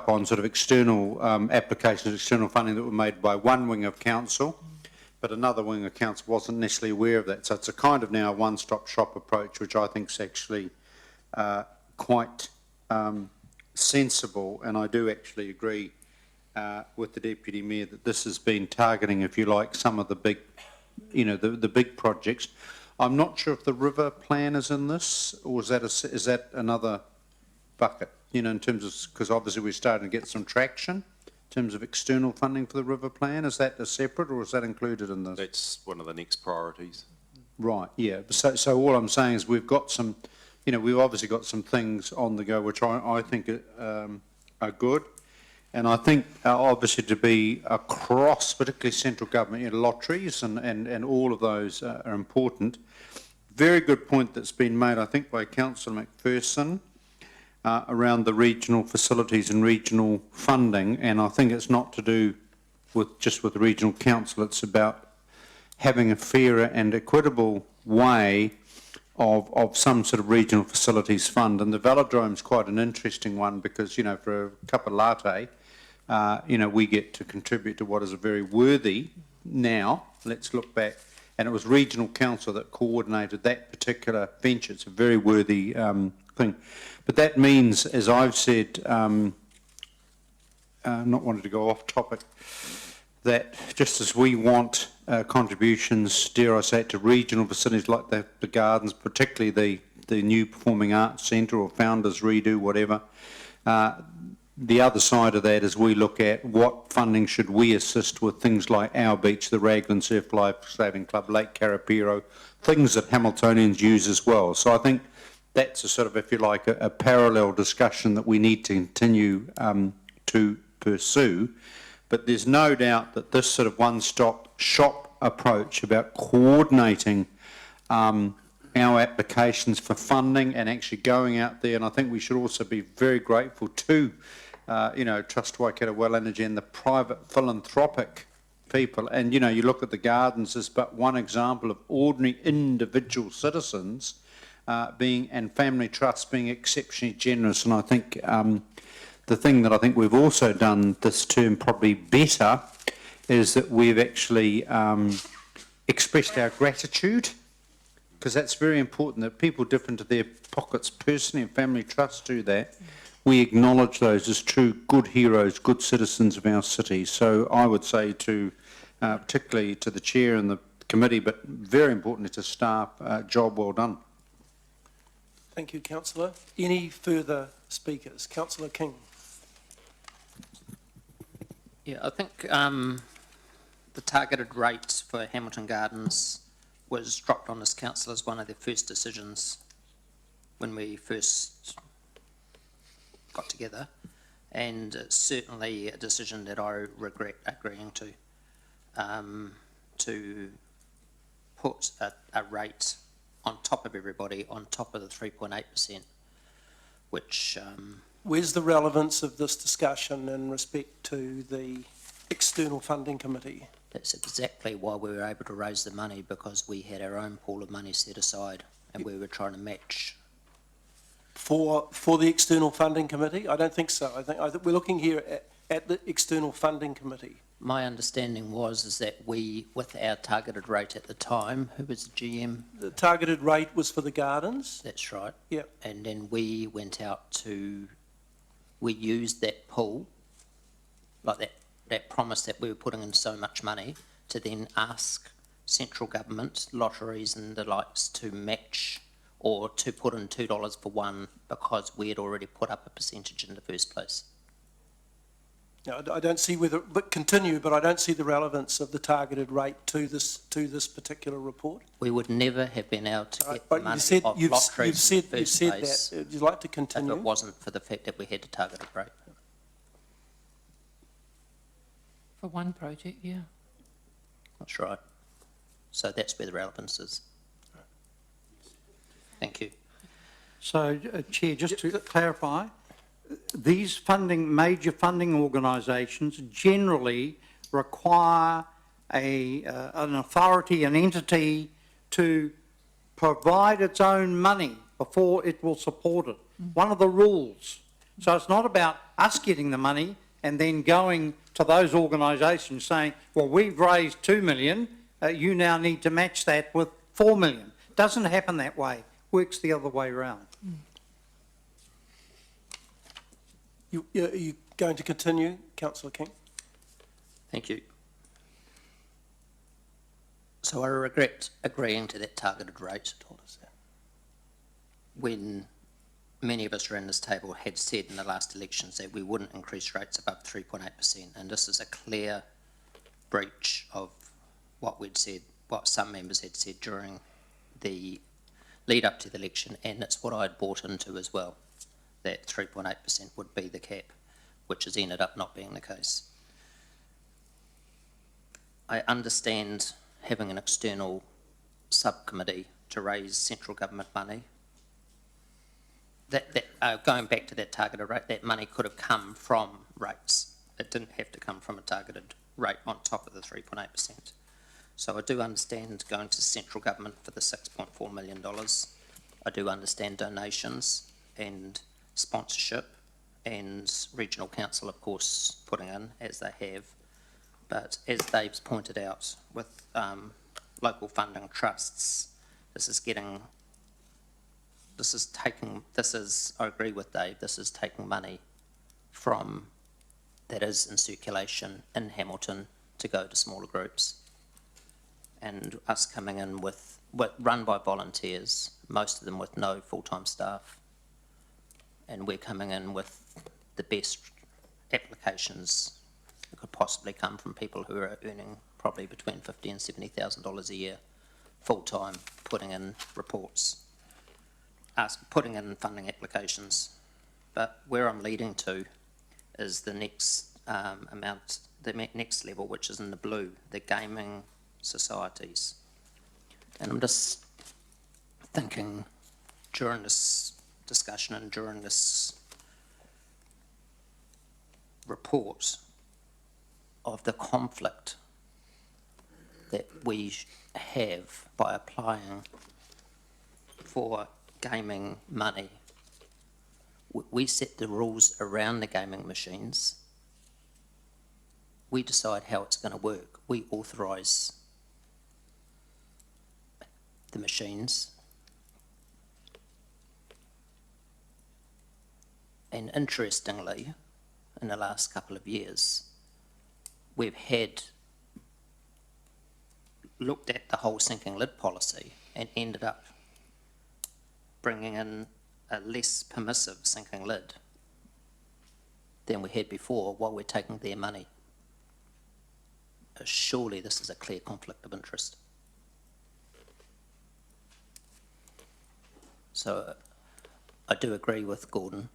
on sort of external applications, external funding that were made by one wing of council, but another wing of council wasn't necessarily aware of that. So it's a kind of now one-stop shop approach, which I think is actually quite sensible. And I do actually agree with the Deputy Mayor that this has been targeting, if you like, some of the big, the big projects. I'm not sure if the river plan is in this, or is that another bucket, in terms of, because obviously we're starting to get some traction in terms of external funding for the river plan. Is that a separate, or is that included in this? That's one of the next priorities. Right, yeah. So all I'm saying is we've got some, we've obviously got some things on the go which I think are good. And I think obviously to be across, particularly central government, lotteries and all of those are important. Very good point that's been made, I think, by Councillor McPherson around the regional facilities and regional funding. And I think it's not to do just with the regional council, it's about having a fairer and equitable way of some sort of regional facilities fund. And the velodrome is quite an interesting one because, for a cup of latte, we get to contribute to what is a very worthy, now, let's look back, and it was regional council that coordinated that particular venture. It's a very worthy thing. But that means, as I've said, not wanting to go off topic, that just as we want contributions, dare I say it, to regional facilities like the gardens, particularly the new Performing Arts Centre or Founders Redo, whatever, the other side of that is we look at what funding should we assist with things like Our Beach, the Raglan Surf Life Saving Club, Lake Karapiro, things that Hamiltonians use as well. So I think that's a sort of, if you like, a parallel discussion that we need to continue to pursue. But there's no doubt that this sort of one-stop shop approach about coordinating our applications for funding and actually going out there, and I think we should also be very grateful to, Trust Waikato Well Energy and the private philanthropic people. And, you look at the gardens as but one example of ordinary individual citizens and family trusts being exceptionally generous. And I think the thing that I think we've also done this term probably better is that we've actually expressed our gratitude, because that's very important that people dip into their pockets personally and family trusts do that. We acknowledge those as true good heroes, good citizens of our city. So I would say to, particularly to the chair and the committee, but very importantly to staff, job well done. Thank you, councillor. Any further speakers? Councillor King. Yeah, I think the targeted rate for Hamilton Gardens was dropped on this council as one of their first decisions when we first got together, and it's certainly a decision that I regret agreeing to put a rate on top of everybody, on top of the 3.8%, which... Where's the relevance of this discussion in respect to the External Funding Committee? That's exactly why we were able to raise the money, because we had our own pool of money set aside and we were trying to match. For the External Funding Committee? I don't think so. I think we're looking here at the External Funding Committee. My understanding is that we, with our targeted rate at the time, who was the GM? The targeted rate was for the gardens? That's right. Yeah. And then we went out we used that pool, like that promise that we were putting in so much money, to then ask central government, lotteries and the likes to match or to put in $2 for one, because we had already put up a percentage in the first place. Now, I don't see but I don't see the relevance of the targeted rate to this particular report. We would never have been able to get But money you've off lotteries in the first you've said place that. Would you like to if continue? it wasn't for the fact that we had a targeted rate. For one project, yeah. That's right. So that's where the relevance is. Thank you. So, Chair, just to clarify, these major funding organisations generally require an authority, an entity to provide its own money before it will support it. One of the rules. So it's not about us getting the money and then going to those organisations saying, well, we've raised 2 million, you now need to match that with 4 million. Doesn't happen that way. Works the other way around. Are you going to continue, Councillor King? Thank you. So I regret agreeing to that targeted rate when many of us around this table had said in the last elections that we wouldn't increase rates above 3.8%, and this is a clear breach of what we'd said, what some members had said during the lead up to the election, and it's what I'd bought into as well, that 3.8% would be the cap, which has ended up not being the case. I understand having an external subcommittee to raise central government money. Going back to that targeted rate, that money could have come from rates. It didn't have to come from a targeted rate on top of the 3.8%. So I do understand going to central government for the $6.4 million. I do understand donations and sponsorship, and regional council, of course, putting in, as they have. But as Dave's pointed out, with local funding trusts, I agree with Dave, this is taking money from, that is in circulation in Hamilton to go to smaller groups. And us coming in with run by volunteers, most of them with no full-time staff, and we're coming in with the best applications that could possibly come from people who are earning probably between $50,000 and $70,000 a year, full-time, putting in reports, putting in funding applications. But where I'm leading to is the next next level, which is in the blue, the gaming societies. And I'm just thinking during this discussion and during this report of the conflict that we have by applying for gaming money. We set the rules around the gaming machines. We decide how it's going to work. We authorise the machines. And interestingly, in the last couple of years, we've looked at the whole sinking lid policy and ended up bringing in a less permissive sinking lid than we had before while we're taking their money. Surely this is a clear conflict of interest. So I do agree with Gordon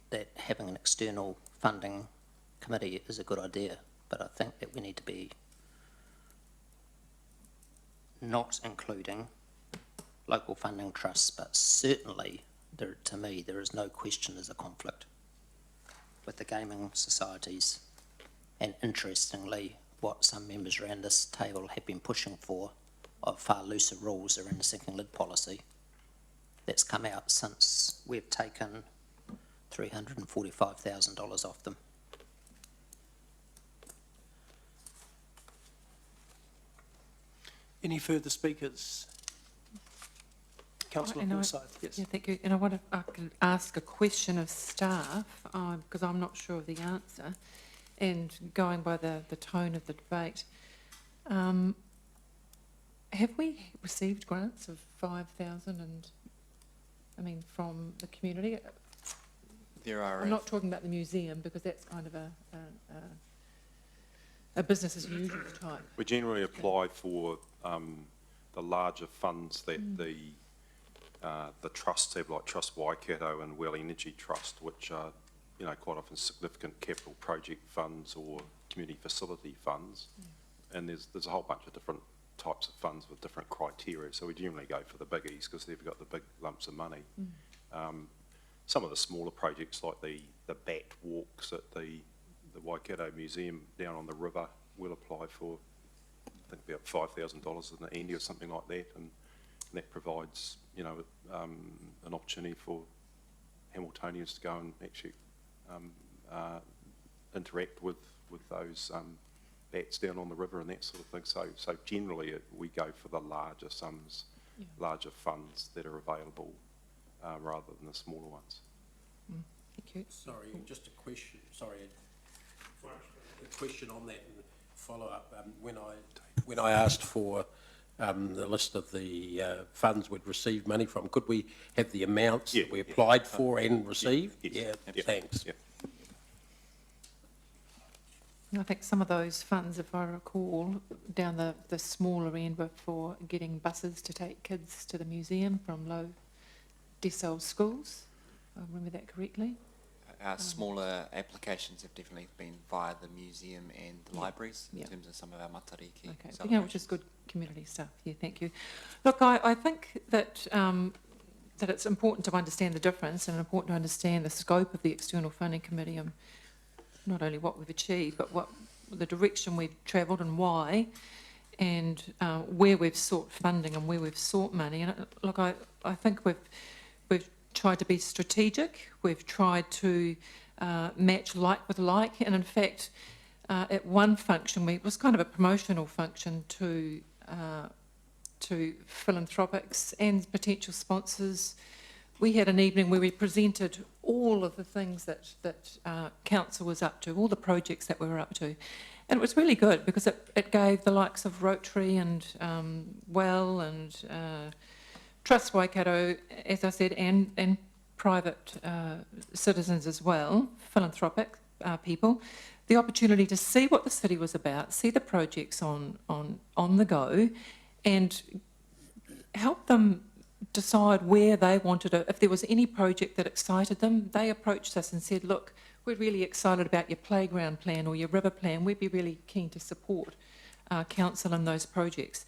that having an external funding committee is a good idea, but I think that we need to be not including local funding trusts, but certainly, to me, there is no question there's a conflict with the gaming societies. And interestingly, what some members around this table have been pushing for of far looser rules around the sinking lid policy that's come out since we've taken $345,000 off them. Any further speakers? Councillor Forsyth, yes. Yeah, thank you. And I could ask a question of staff, because I'm not sure of the answer, and going by the tone of the debate. Have we received grants of 5,000 from the community? There are. I'm not talking about the museum, because that's kind of a business as usual type. We generally apply for the larger funds that the trusts have, like Trust Waikato and Well Energy Trust, which are, quite often significant capital project funds or community facility funds. And there's a whole bunch of different types of funds with different criteria. So we generally go for the biggies because they've got the big lumps of money. Some of the smaller projects, like the bat walks at the Waikato Museum down on the river, we'll apply for, I think, about $5,000 in the Andy or something like that, and that provides, an opportunity for Hamiltonians to go and actually interact with those bats down on the river and that sort of thing. So generally we go for the larger sums, larger funds that are available rather than the smaller ones. Thank you. Sorry, just a question. Sorry, a question on that and follow up. When I asked for the list of the funds we'd received money from, could we have the amounts that we applied for and received? Yes. Thanks. Yeah. I think some of those funds, if I recall, down the smaller end were for getting buses to take kids to the museum from low decile schools. I remember that correctly. Smaller applications have definitely been via the museum and the libraries in terms of some of our matariki. Okay, yeah, which is good community stuff. Yeah, thank you. Look, I think that that it's important to understand the difference and important to understand the scope of the External Funding Committee and not only what we've achieved, but what the direction we've travelled and why, and where we've sought funding and where we've sought money. And look, I think we've tried to be strategic. We've tried to match like with like, and in fact, at one function, it was kind of a promotional function to philanthropics and potential sponsors. We had an evening where we presented all of the things that council was up to, all the projects that we were up to. And it was really good because it gave the likes of Rotary and Well and Trust Waikato, as I said, and private citizens as well, philanthropic people the opportunity to see what the city was about, see the projects on the go, and help them decide where they wanted to. If there was any project that excited them, they approached us and said, look, we're really excited about your playground plan or your river plan. We'd be really keen to support council in those projects.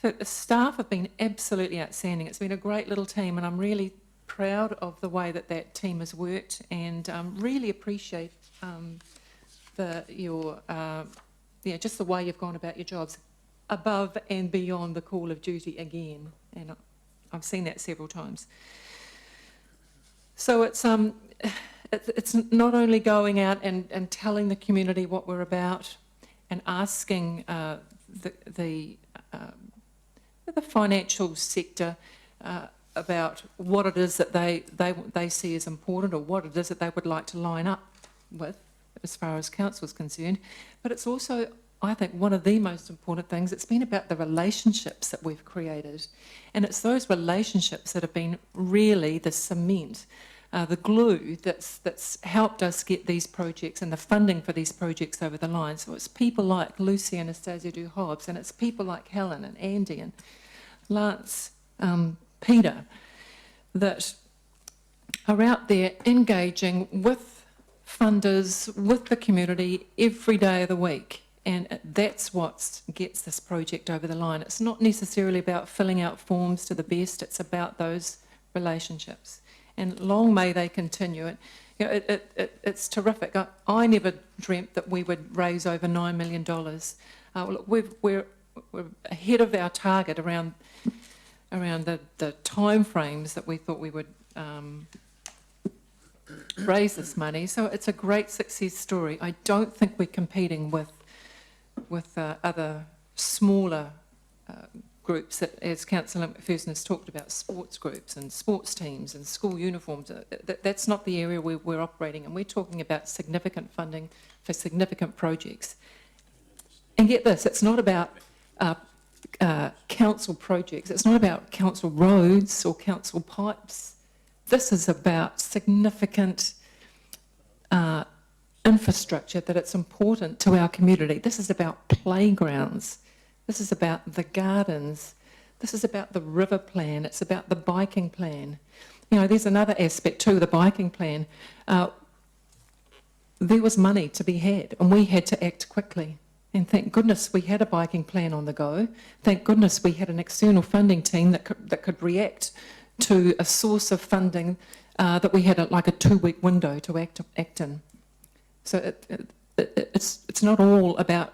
So the staff have been absolutely outstanding. It's been a great little team, and I'm really proud of the way that that team has worked, and really appreciate just the way you've gone about your jobs, above and beyond the call of duty again, and I've seen that several times. So it's not only going out and telling the community what we're about and asking the financial sector about what it is that they see as important, or what it is that they would like to line up with as far as council is concerned. But it's also, I think, one of the most important things. It's been about the relationships that we've created, and it's those relationships that have been really the cement, the glue that's helped us get these projects and the funding for these projects over the line. So it's people like Lucy and Anastasia Hobbs, and it's people like Helen and Andy and Lance, Peter, that are out there engaging with funders, with the community every day of the week. And that's what gets this project over the line. It's not necessarily about filling out forms to the best, it's about those relationships. And long may they continue. It's terrific. I never dreamt that we would raise over $9 million. Look, we're ahead of our target around the time frames that we thought we would raise this money. So it's a great success story. I don't think we're competing with other smaller groups that, as Councillor McPherson has talked about, sports groups and sports teams and school uniforms. That's not the area we're operating in. We're talking about significant funding for significant projects. And get this, it's not about council projects. It's not about council roads or council pipes. This is about significant infrastructure that it's important to our community. This is about playgrounds. This is about the gardens. This is about the river plan. It's about the biking plan. You know, there's another aspect too, the biking plan. There was money to be had, and we had to act quickly. And thank goodness we had a biking plan on the go. Thank goodness we had an external funding team that could react to a source of funding that we had like a 2-week window to act in. So it's not all about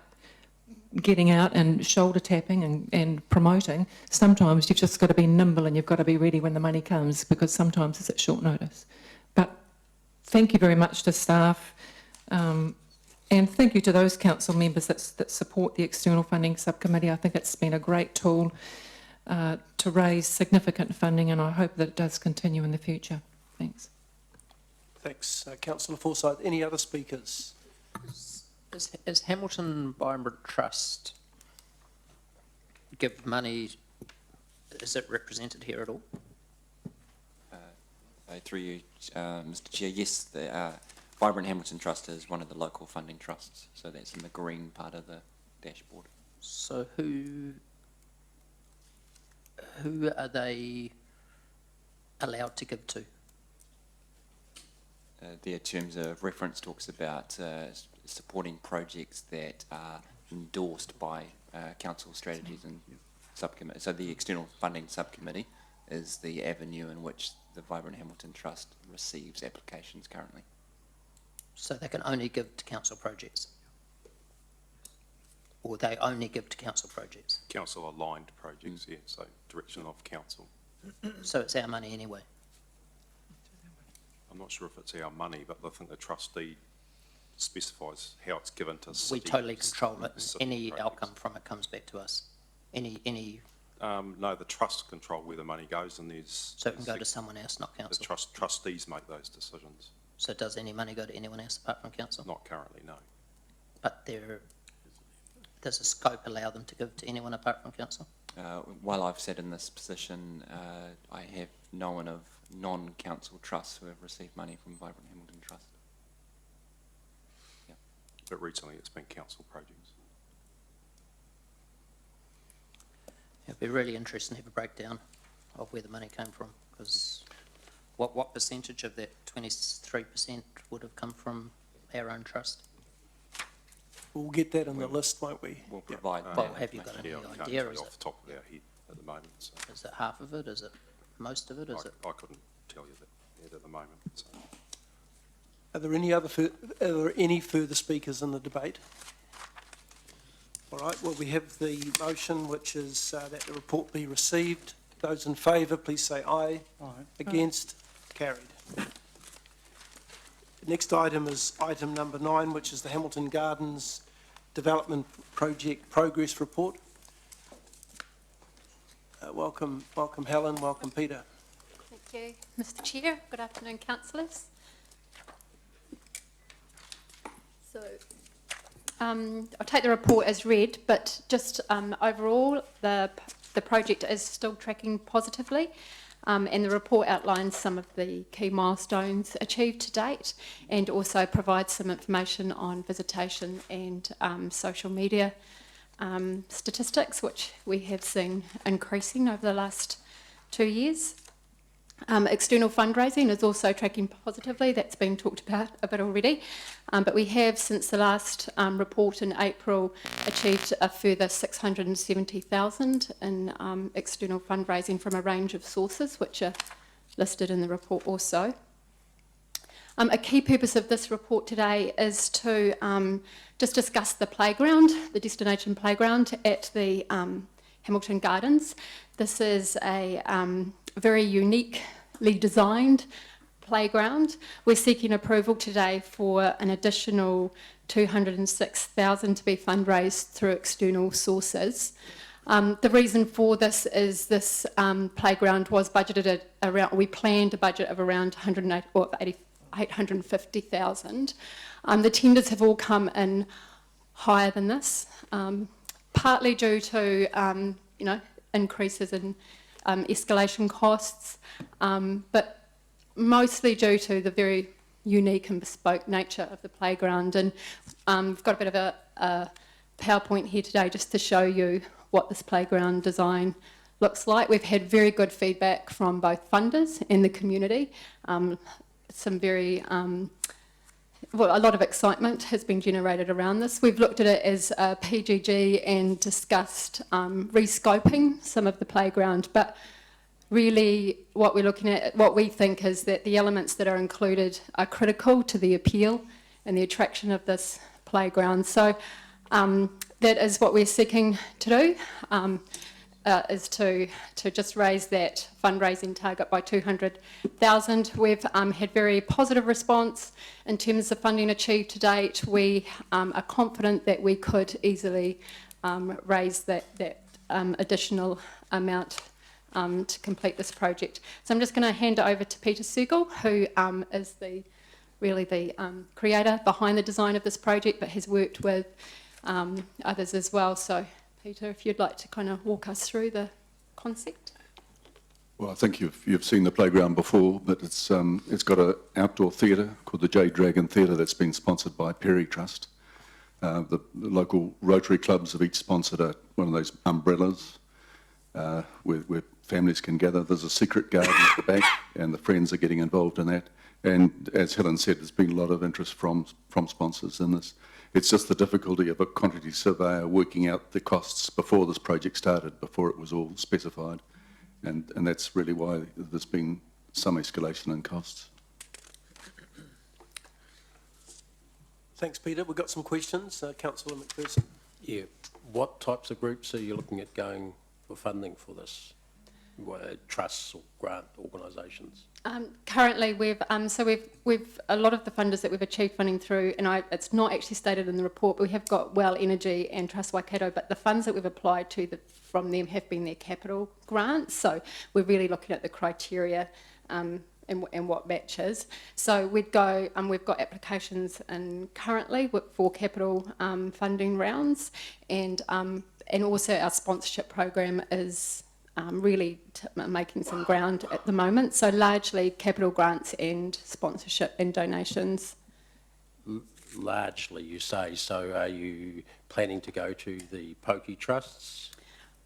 getting out and shoulder tapping and promoting. Sometimes you've just got to be nimble and you've got to be ready when the money comes, because sometimes it's at short notice. But thank you very much to staff, and thank you to those council members that support the External Funding Subcommittee. I think it's been a great tool to raise significant funding, and I hope that it does continue in the future. Thanks. Thanks, Councillor Forsyth. Any other speakers? Is Hamilton Environment Trust give money, is it represented here at all? Through you, Mr Chair, yes, the Vibrant Hamilton Trust is one of the local funding trusts, so that's in the green part of the dashboard. So who are they allowed to give to? Their terms of reference talks about supporting projects that are endorsed by council strategies and subcommittee. So the External Funding Subcommittee is the avenue in which the Vibrant Hamilton Trust receives applications currently. So they can only give to council projects? Or they only give to council projects? Council aligned projects, yeah, so direction of council. So it's our money anyway? I'm not sure if it's our money, but I think the trustee specifies how it's given to We city. totally control it. city Any projects. outcome from it comes back to us? Any, No, the trust control where the money goes, and so it can go to someone else, not the council? trustees make those decisions. So does any money go to anyone else apart from council? Not currently, no. But does the scope allow them to give to anyone apart from council? While I've sat in this position, I have known of non-council trusts who have received money from Vibrant Hamilton Trust. but recently it's been council projects. It'd be really interesting to have a breakdown of where the money came from, because what percentage of that 23% would have come from our own trust? We'll get that in the list, won't we? We'll provide Well, that have you got information. any Yeah, I can't idea? tell Is you off it, the top of our head at the moment, so is it half of it? Is it most of it? Is it? I couldn't tell you that at the moment, so. Are there any further speakers in the debate? All right, well, we have the motion, which is that the report be received. Those in favour, please say aye. Aye. Against? Carried. The next item is item number 9, which is the Hamilton Gardens Development Project Progress Report. Welcome, Helen, welcome, Peter. Thank you, Mr Chair. Good afternoon, councillors. So, I'll take the report as read, but just overall, the project is still tracking positively, and the report outlines some of the key milestones achieved to date, and also provides some information on visitation and social media statistics, which we have seen increasing over the last 2 years. External fundraising is also tracking positively. That's been talked about a bit already. But we have, since the last report in April, achieved a further 670,000 in external fundraising from a range of sources, which are listed in the report also. A key purpose of this report today is to just discuss the playground, the destination playground at the Hamilton Gardens. This is a very uniquely designed playground. We're seeking approval today for an additional 206,000 to be fundraised through external sources. The reason for this is this playground was budgeted at around, we planned a budget of around 850,000. The tenders have all come in higher than this, partly due to increases in escalation costs, but mostly due to the very unique and bespoke nature of the playground. And we've got a bit of a PowerPoint here today just to show you what this playground design looks like. We've had very good feedback from both funders and the community. Some very, a lot of excitement has been generated around this. We've looked at it as a PGG and discussed rescoping some of the playground, but really what we're looking at, what we think is that the elements that are included are critical to the appeal and the attraction of this playground. So that is what we're seeking to do, is to just raise that fundraising target by 200,000. We've had very positive response in terms of funding achieved to date. We are confident that we could easily raise that additional amount to complete this project. So I'm just going to hand it over to Peter Segal, who is the creator behind the design of this project, but has worked with others as well. So Peter, if you'd like to kind of walk us through the concept. Well, I think you've seen the playground before, but it's got an outdoor theatre called the Jade Dragon Theatre that's been sponsored by Perry Trust. The local Rotary clubs have each sponsored one of those umbrellas where families can gather. There's a secret garden at the back, and the Friends are getting involved in that. And as Helen said, there's been a lot of interest from sponsors in this. It's just the difficulty of a quantity surveyor working out the costs before this project started, before it was all specified. And that's really why there's been some escalation in costs. Thanks, Peter. We've got some questions. Councillor McPherson. Yeah. What types of groups are you looking at going for funding for this? Trusts or grant organisations? Currently, we've a lot of the funders that we've achieved funding through, and it's not actually stated in the report, but we have got Well Energy and Trust Waikato, but the funds that we've applied to from them have been their capital grants. So we're really looking at the criteria and what matches. So we'd go, we've got applications in currently for capital funding rounds, and also our sponsorship program is really making some ground at the moment. So largely capital grants and sponsorship and donations. largely, you say. So are you planning to go to the pokey trusts?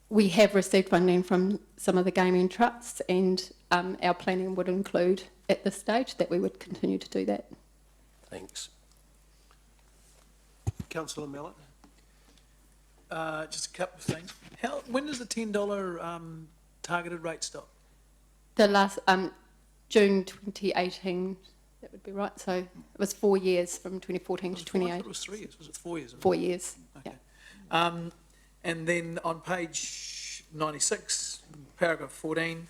We have received funding from some of the gaming trusts, and our planning would include at this stage that we would continue to do that. Thanks. Councillor Mallett? Just a couple of things. When does the $10 targeted rate stop? The last, June 2018, that would be right. So it was 4 years from 2014 to I 28. thought it was 3 years. Was it 4 years? 4 years, Okay. yeah. And then on page 96, paragraph 14,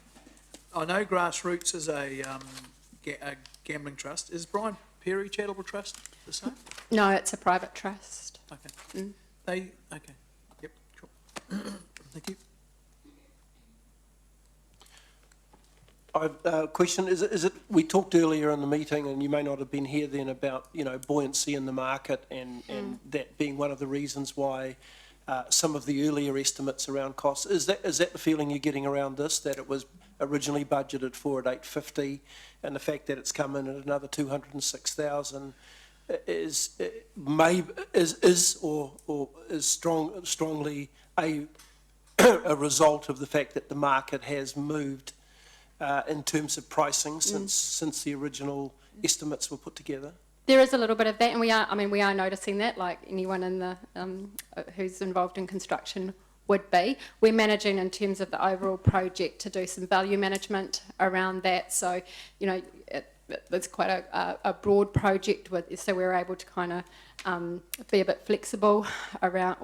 I know Grassroots is a gambling trust. Is Brian Perry Charitable Trust the same? No, it's a private trust. Okay. Mm. Okay. Yep, cool. Thank you. Question, is it, we talked earlier in the meeting, and you may not have been here then, about, buoyancy in the market and that being one of the reasons why some of the earlier estimates around costs. Is that the feeling you're getting around this, that it was originally budgeted for at 850, and the fact that it's come in at another 206,000 is strongly a result of the fact that the market has moved in terms of pricing since the original estimates were put together? There is a little bit of that, and we are noticing that, like anyone in the who's involved in construction would be. We're managing in terms of the overall project to do some value management around that. So, it's quite a broad project, so we're able to kind of be a bit flexible around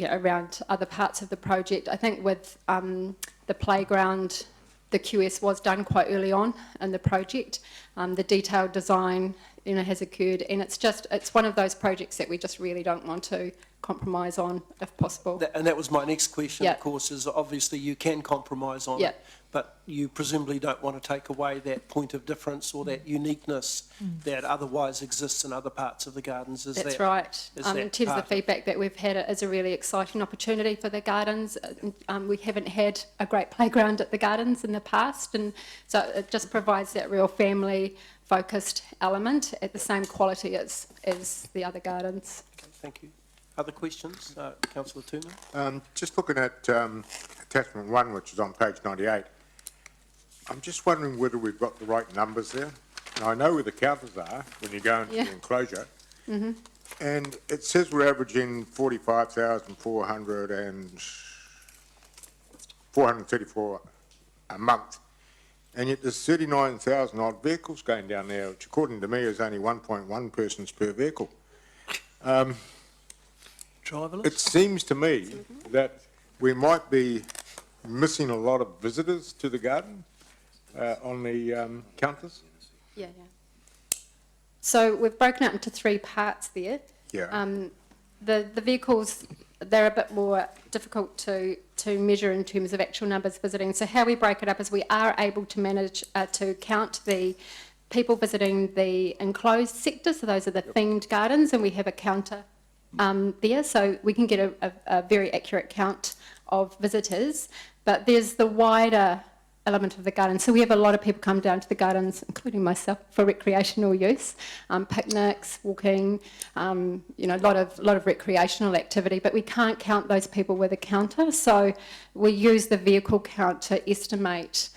around other parts of the project. I think with the playground, the QS was done quite early on in the project. The detailed design, has occurred, and it's one of those projects that we just really don't want to compromise on if possible. And that was my next question, Yeah. of course, is obviously you can compromise on Yeah. it, but you presumably don't want to take away that point of difference or that uniqueness that otherwise exists in other parts of the gardens. That's right. is In that terms of part the feedback that we've had, it is a really exciting opportunity for the gardens. We haven't had a great playground at the gardens in the past, and so it just provides that real family-focused element at the same quality as the other gardens. Okay, thank you. Other questions? Councillor Toomer? Just looking at attachment 1, which is on page 98, I'm just wondering whether we've got the right numbers there. Now, I know where the counters are when you go into the enclosure, and it says we're averaging 434 a month, and yet there's 39,000 odd vehicles going down there, which according to me is only 1.1 persons per vehicle. It seems to me that we might be missing a lot of visitors to the garden on the counters. Yeah. So we've broken it into 3 parts there. Yeah. The vehicles, they're a bit more difficult to measure in terms of actual numbers visiting. So how we break it up is we are able to manage to count the people visiting the enclosed sector, so those are the themed gardens, and we have a counter there, so we can get a very accurate count of visitors. But there's the wider element of the garden. So we have a lot of people come down to the gardens, including myself, for recreational use, picnics, walking, a lot of recreational activity. But we can't count those people with a counter, so we use the vehicle count to estimate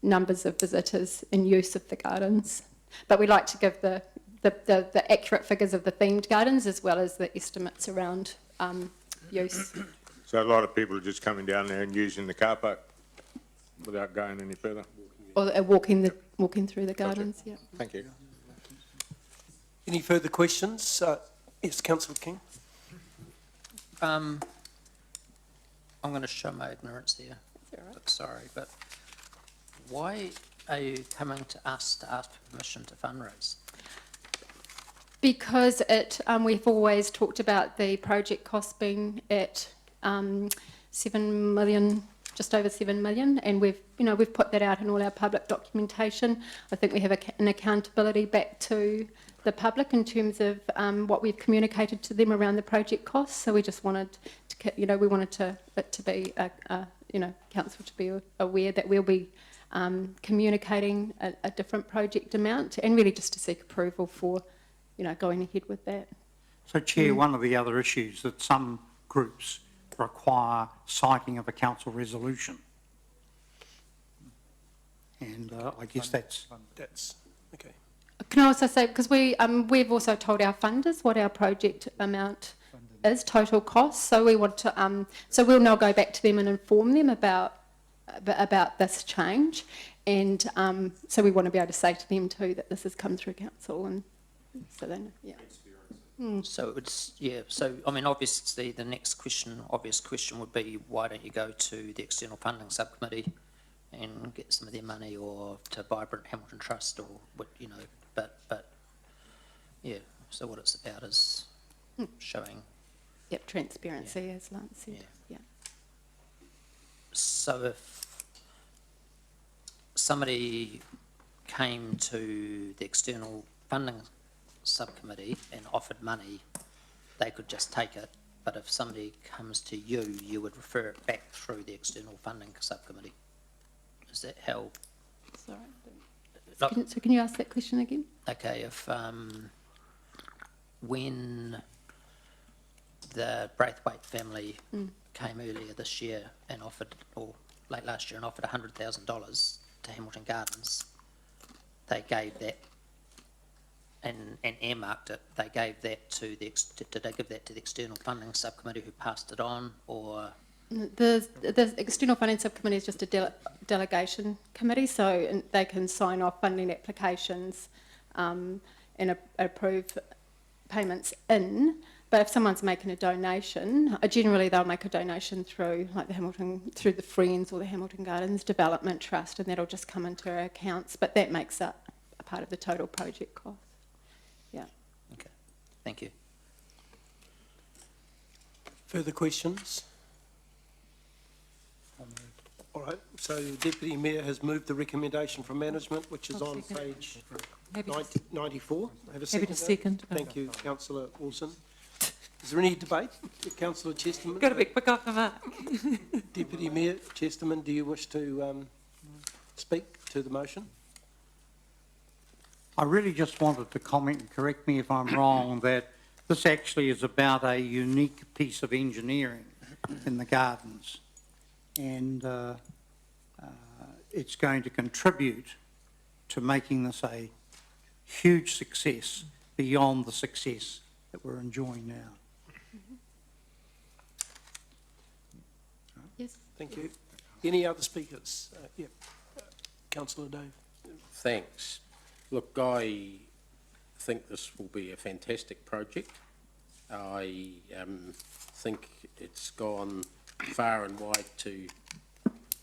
numbers of visitors in use of the gardens. But we like to give the accurate figures of the themed gardens as well as the estimates around use. So a lot of people are just coming down there and using the car park without going any further. Or walking through the gardens, yeah. Thank you. Any further questions? Yes, Councillor King. I'm going to show my ignorance here. Sorry, but why are you coming to us to ask for permission to fundraise? Because we've always talked about the project cost being at 7 million, just over 7 million, and we've put that out in all our public documentation. I think we have an accountability back to the public in terms of what we've communicated to them around the project costs. So we just wanted to, it to be council to be aware that we'll be communicating a different project amount, and really just to seek approval for, going ahead with that. So, Chair, one of the other issues that some groups require citing of a council resolution. And I guess that's okay. Can I also say, because we've also told our funders what our project amount is, total cost, so we want to, so we'll now go back to them and inform them about this change, and so we want to be able to say to them too that this has come through council, and so then, yeah. So it's, so, I mean, obviously, the next obvious question would be, why don't you go to the external funding subcommittee and get some of their money, or to Vibrant Hamilton Trust, or what, but, yeah, so what it's about is showing. Yep, transparency, as Lance said, yeah. So if somebody came to the external funding subcommittee and offered money, they could just take it, but if somebody comes to you, you would refer it back through the external funding subcommittee. Is that how? Sorry. Can you ask that question again? Okay, if when the Braithwaite family came earlier this year and offered, or late last year, and offered $100,000 to Hamilton Gardens, they gave that and earmarked it. They gave that to the did they give that to the external funding subcommittee, who passed it on, or? The external funding subcommittee is just a delegation committee, so they can sign off funding applications and approve payments in. But if someone's making a donation, generally they'll make a donation through through the Friends or the Hamilton Gardens Development Trust, and that'll just come into our accounts. But that makes up a part of the total project cost. Yeah. Okay. Thank you. Further questions? All right, so Deputy Mayor has moved the recommendation from management, which is on page 94. Have a second? Happy to second. Thank you, Councillor Wilson. Is there any debate? Councillor Chesterman? Got to be quick off the mark. Deputy Mayor Chesterman, do you wish to speak to the motion? I really just wanted to comment, and correct me if I'm wrong, that this actually is about a unique piece of engineering in the gardens. And it's going to contribute to making this a huge success beyond the success that we're enjoying now. Yes. Thank you. Any other speakers? Councillor Dave. Thanks. Look, I think this will be a fantastic project. I think it's gone far and wide to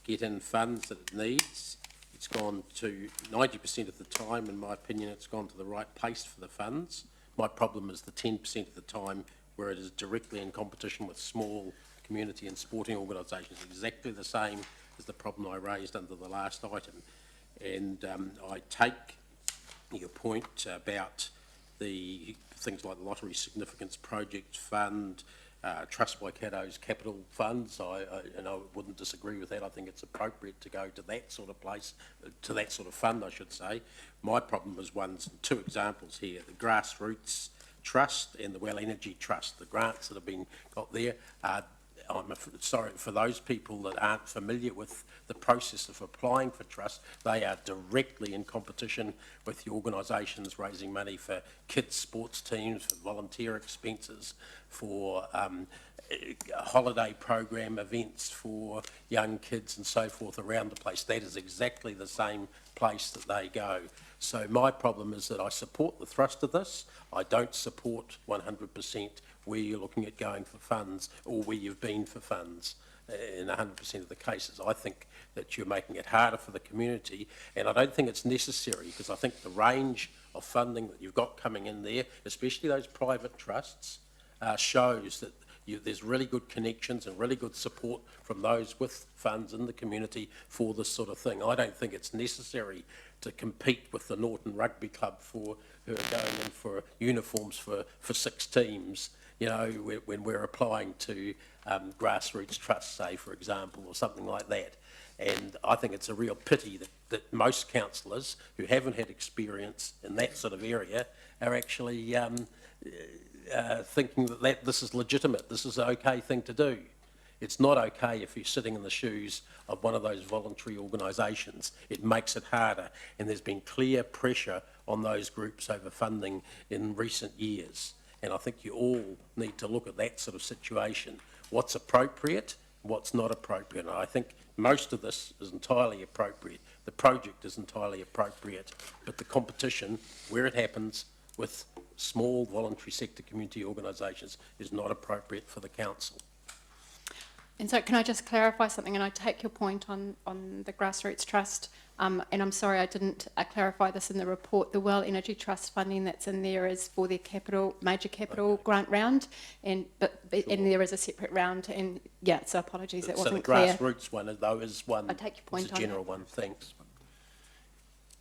get in funds that it needs. It's gone to 90% of the time, in my opinion, it's gone to the right place for the funds. My problem is the 10% of the time where it is directly in competition with small community and sporting organisations, exactly the same as the problem I raised under the last item. And I take your point about the things like the Lottery Significance Project Fund, Trust by Caddo's capital funds. I wouldn't disagree with that. I think it's appropriate to go to that sort of place, to that sort of fund, I should say. My problem is two examples here: the Grassroots Trust and the Well Energy Trust. The grants that have been got there are, I'm sorry for those people that aren't familiar with the process of applying for trust. They are directly in competition with the organisations raising money for kids' sports teams, for volunteer expenses, for holiday program events for young kids and so forth around the place. That is exactly the same place that they go. So my problem is that I support the thrust of this. I don't support 100% where you're looking at going for funds or where you've been for funds in 100% of the cases. I think that you're making it harder for the community, and I don't think it's necessary, because I think the range of funding that you've got coming in there, especially those private trusts, shows that there's really good connections and really good support from those with funds in the community for this sort of thing. I don't think it's necessary to compete with the Norton Rugby Club who are going in for uniforms for 6 teams you know, when we're applying to grassroots trusts, say, for example, or something like that. And I think it's a real pity that most councillors who haven't had experience in that sort of area are actually thinking that this is legitimate, this is an okay thing to do. It's not okay if you're sitting in the shoes of one of those voluntary organisations. It makes it harder, and there's been clear pressure on those groups over funding in recent years. And I think you all need to look at that sort of situation. What's appropriate, what's not appropriate. And I think most of this is entirely appropriate. The project is entirely appropriate, but the competition, where it happens with small voluntary sector community organisations, is not appropriate for the council. And so can I just clarify something, and I take your point on the Grassroots Trust, and I'm sorry I didn't clarify this in the report. The Well Energy Trust funding that's in there is for their major capital grant round, and there is a separate round, and yeah, so apologies, that wasn't clear. So the grassroots one, though, is one, I take your point it's a general one, thanks.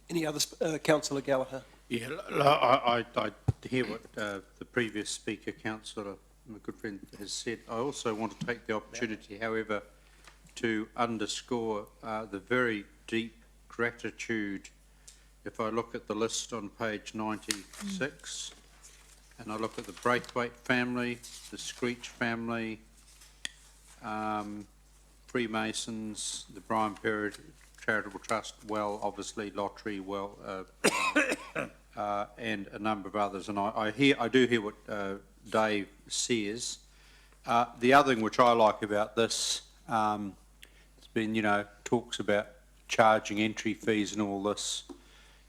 Any others, Councillor Gallagher? Yeah, I hear what the previous speaker, Councillor, my good friend, has said. I also want to take the opportunity, however, to underscore the very deep gratitude. If I look at the list on page 96, and I look at the Braithwaite family, the Screech family, Freemasons, the Brian Perry Charitable Trust, well, obviously, Lottery, well, and a number of others. And I do hear what Dave says. The other thing which I like about this, it's been, talks about charging entry fees and all this.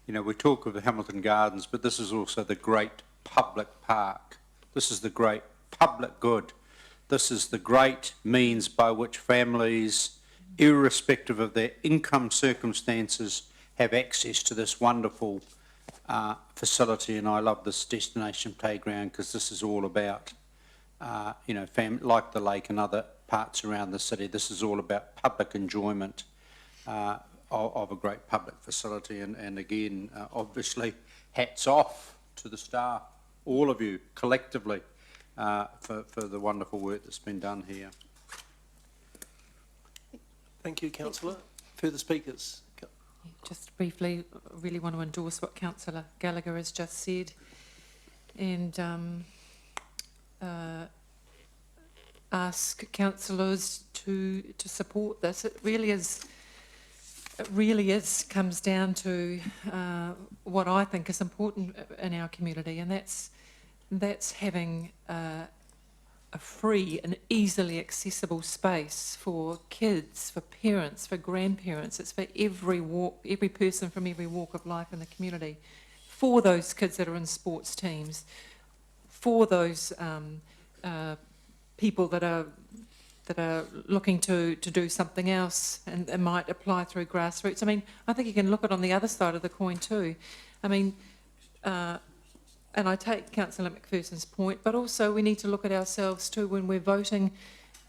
We talk of the Hamilton Gardens, but this is also the great public park. This is the great public good. This is the great means by which families, irrespective of their income circumstances, have access to this wonderful facility. And I love this destination playground because this is all about, like the lake and other parts around the city, this is all about public enjoyment of a great public facility. And again, obviously, hats off to the staff, all of you collectively, for the wonderful work that's been done here. Thank you, Councillor. Further speakers? Just briefly, I really want to endorse what Councillor Gallagher has just said, and ask councillors to support this. It really is comes down to what I think is important in our community, and that's having a free and easily accessible space for kids, for parents, for grandparents. It's for every person from every walk of life in the community, for those kids that are in sports teams, for those people that are looking to do something else and might apply through grassroots. I mean, I think you can look at it on the other side of the coin too. I mean, and I take Councillor McPherson's point, but also we need to look at ourselves too when we're voting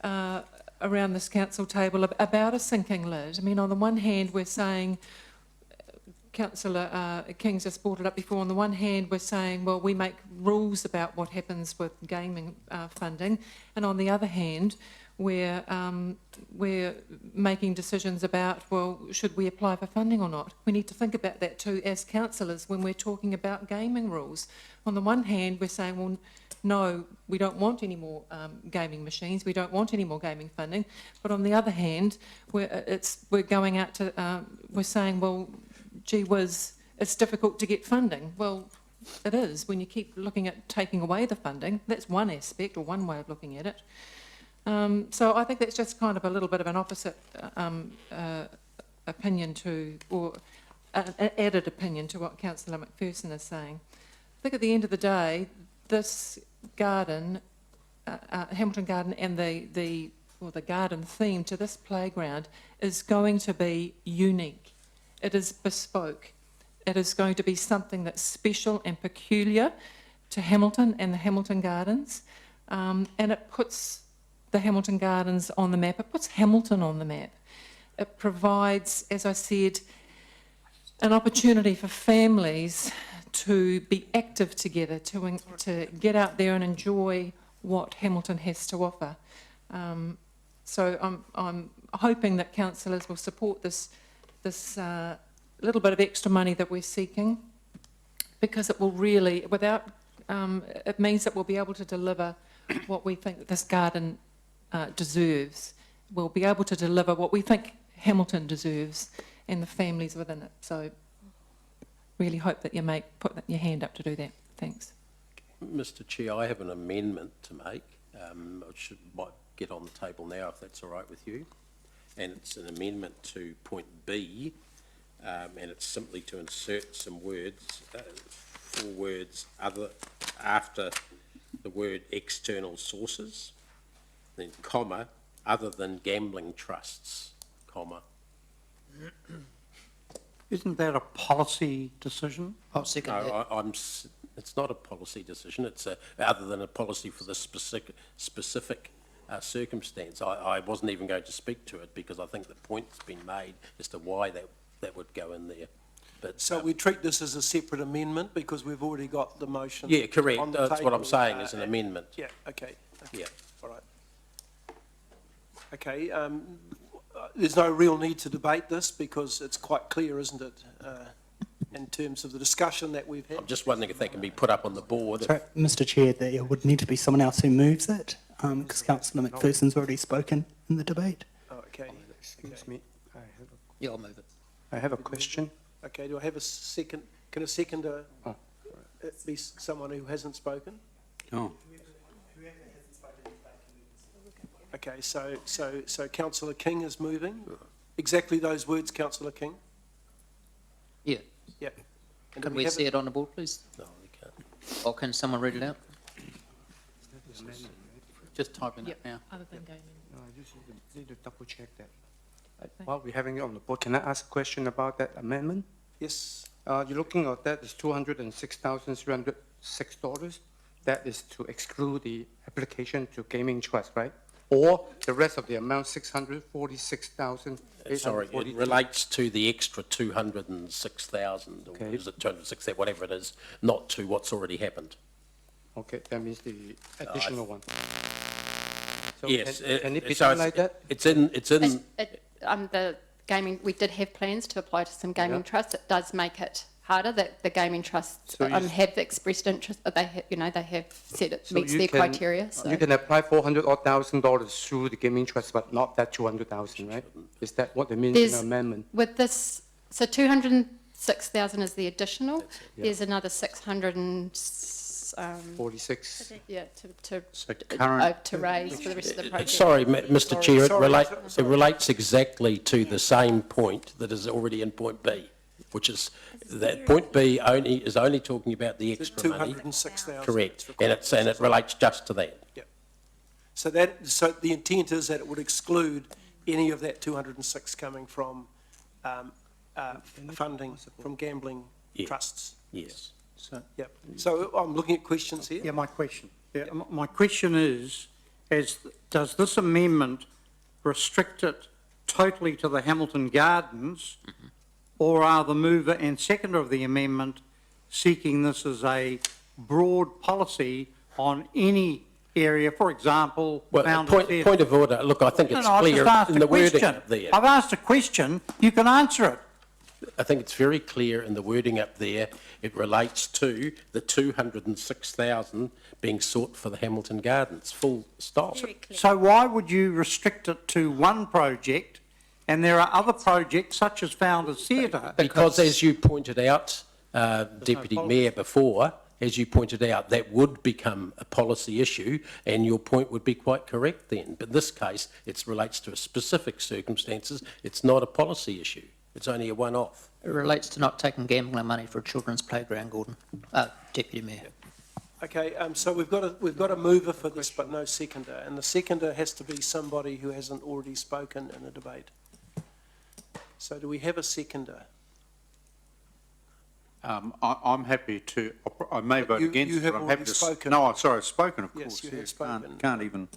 around this council table about a sinking lid. I mean, on the one hand, we're saying, Councillor King's just brought it up before, on the one hand, we're saying, well, we make rules about what happens with gaming funding, and on the other hand, we're making decisions about, well, should we apply for funding or not? We need to think about that too as councillors when we're talking about gaming rules. On the one hand, we're saying, well, no, we don't want any more gaming machines, we don't want any more gaming funding, but on the other hand, we're going out to, we're saying, well, gee whiz, it's difficult to get funding. Well, it is when you keep looking at taking away the funding. That's one aspect or one way of looking at it. So I think that's just kind of a little bit of an opposite opinion to, or an added opinion to what Councillor McPherson is saying. I think at the end of the day, this garden, Hamilton Garden, and the garden theme to this playground is going to be unique. It is bespoke. It is going to be something that's special and peculiar to Hamilton and the Hamilton Gardens, and it puts the Hamilton Gardens on the map. It puts Hamilton on the map. It provides, as I said, an opportunity for families to be active together, to get out there and enjoy what Hamilton has to offer. So I'm hoping that councillors will support this little bit of extra money that we're seeking, because it will really, it means that we'll be able to deliver what we think that this garden deserves. We'll be able to deliver what we think Hamilton deserves and the families within it. So really hope that you put your hand up to do that. Thanks. Mr Chair, I have an amendment to make. Might get on the table now if that's all right with you. And it's an amendment to point B, and it's simply to insert some words, 4 words after the word external sources, then comma, other than gambling trusts, comma. Isn't that a policy decision? I'll second that. No, it's not a policy decision. It's other than a policy for the specific circumstance. I wasn't even going to speak to it because I think the point's been made as to why that would go in there. But So we treat this as a separate amendment because we've already got the motion. yeah, correct. on the That's what I'm table, saying is an amendment. Yeah, okay. Yeah. All right. Okay, there's no real need to debate this because it's quite clear, isn't it, in terms of the discussion that we've had? I'm just wondering if they can be put up on the board. Sorry, Mr Chair, there would need to be someone else who moves it, because Councillor McPherson's already spoken in the debate. Oh, okay. Excuse me, Yeah, I'll move it. I have a question. Okay, do I have a second? Can a seconder be someone who hasn't spoken? Oh. Okay, so Councillor King is moving. Exactly those words, Councillor King? Yeah. Yeah. And do Can we have see it on the board, please? No, we can't. Or can someone read it out? Just typing it now. Other than gaming. No, I just need to double check that. While we're having it on the board, can I ask a question about that amendment? Yes. You're looking at that is $206,306. That is to exclude the application to gaming trust, right? Or the rest of the amount, $646,842. Sorry, it relates to the extra 206,000, or Okay. is it 206, whatever it is, not to what's already happened. Okay, that means the additional one. So Yes. Can it be so done it's- like that? It's in, The gaming, we did have plans to apply to some gaming Yeah. trusts. It does make it harder that the gaming trusts So you have expressed interest. They have, they have said it So meets you their can- criteria. So You can apply $400,000 through the gaming trust, but not that 200,000, right? Is that what it means in the There's- amendment? with this, so 206,000 is the additional. Yeah. There's another 600 and 46. yeah to raise for the rest of the project. sorry, Mr Chair, Sorry. it relates exactly to the same point that is already in point B, which is that point B is only talking about the The extra money. 206,000. Correct, and it relates just to that. So the intent is that it would exclude any of that 206 coming from funding from gambling Yeah. trusts. Yes. Yep. So I'm looking at questions here. Yeah, my question. My question is, does this amendment restrict it totally to the Hamilton Gardens, or are the mover and seconder of the amendment seeking this as a broad policy on any area, for example, Well, Fountain Theatre? point of order, look, I think it's No, I've clear just asked in a the wording question. up there. I've asked a question, you can answer it. I think it's very clear in the wording up there, it relates to the 206,000 being sought for the Hamilton Gardens, full stop. So why would you restrict it to one project, and there are other projects such as Founders Theatre? Because as you pointed out, Deputy Mayor, before, as you pointed out, that would become a policy issue, and your point would be quite correct then. But in this case, it relates to specific circumstances, it's not a policy issue. It's only a one-off. It relates to not taking gambling money for a children's playground, Gordon. Deputy Mayor. Okay, so we've got a mover for this, but no seconder, and the seconder has to be somebody who hasn't already spoken in a debate. So do we have a seconder? I'm happy to, I may vote You- against you it, have but I'm already happy to... spoken. No, sorry, I've spoken, of Yes, course. you have yes. spoken. Can't even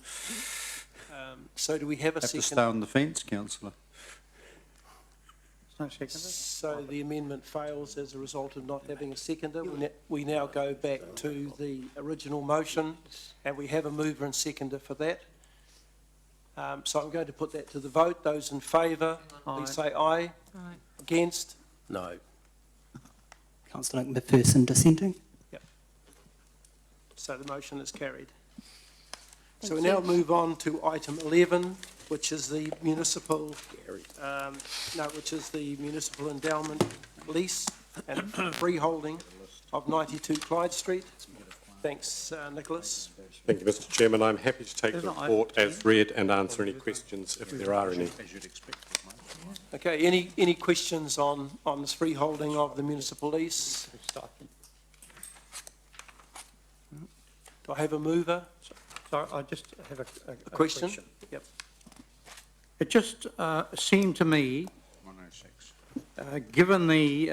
So do we have a have to stay seconder? on the fence, councillor. no seconder? So the amendment fails as a result of not having a seconder. We now go back to the original motion, and we have a mover and seconder for that. So I'm going to put that to the vote. Those in favour, please say aye. Aye. Against? No. Councillor McPherson dissenting. So the motion is carried. So we now move on to item 11, which is the municipal, which is the municipal endowment lease and freeholding of 92 Clyde Street. Thanks, Nicholas. Thank you, Mr Chairman. I'm happy to take the report as read and answer any questions if there are any. Okay, any questions on this freeholding of the municipal lease? Do I have a mover? Sorry, I just have a question? Yep. It just seemed to me, given the,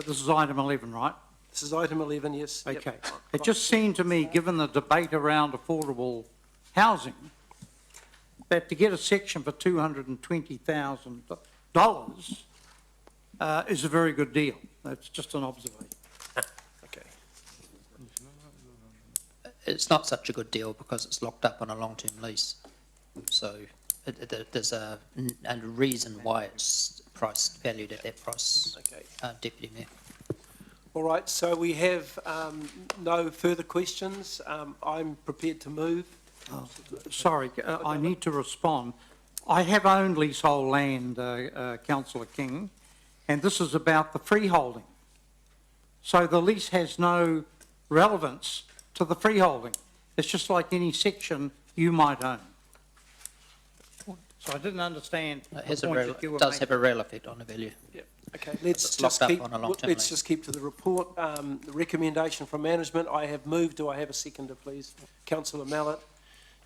this is item 11, right? This is item 11, yes. Yep. Okay. It just seemed to me, given the debate around affordable housing, that to get a section for $220,000 is a very good deal. That's just an observation. Okay. It's not such a good deal because it's locked up on a long-term lease. So there's a reason why it's valued at that price, Okay. Deputy Mayor. All right, so we have no further questions. I'm prepared to move. Sorry, I need to respond. I have owned leasehold land, Councillor King, and this is about the freeholding. So the lease has no relevance to the freeholding. It's just like any section you might own. So I didn't understand the point that you were It does making. have a real effect on the value. Yeah. Okay, let's It's just locked keep, up on a long-term let's lease. just keep to the report. The recommendation from management, I have moved. Do I have a seconder, please? Councillor Mallett.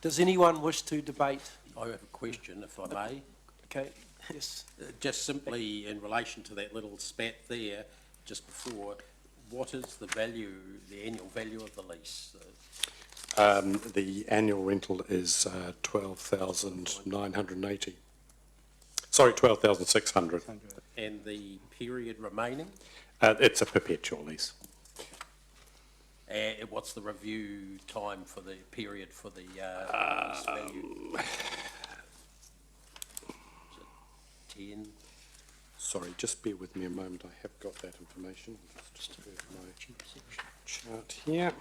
Does anyone wish to debate? I have a question, if I may. Okay, yes. Just simply in relation to that little spat there, just before, what is the value, the annual value of the lease? The annual rental is 12,980. Sorry, 12,600. And the period remaining? It's a perpetual lease. And what's the review time for the period for the lease value? Is it 10? Sorry, just bear with me a moment. I have got that information. Just my chart here.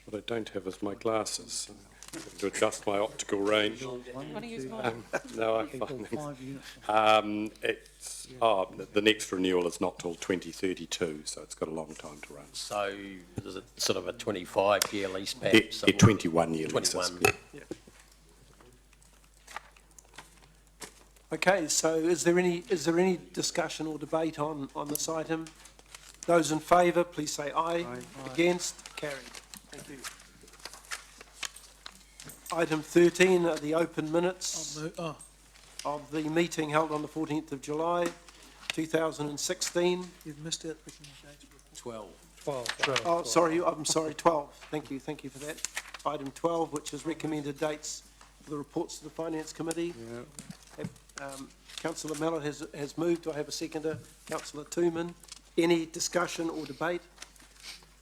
What I don't have is my glasses. So I have to adjust my optical range. Want to use mine? No, I find it's the next renewal is not till 2032, so it's got a long time to run. So is it sort of a 25-year lease back? They're 21-year leases. 21. Yeah. Okay, so is there any discussion or debate on this item? Those in favour, please say aye. Against? Carried. Thank you. Item 13 are the open minutes of the meeting held on the 14th of July, 2016. You've missed it. 12. Oh, sorry, I'm sorry, 12. Thank you for that. Item 12, which is recommended dates for the reports to the Finance Committee. Councillor Mallett has moved. Do I have a seconder? Councillor Tooman. Any discussion or debate?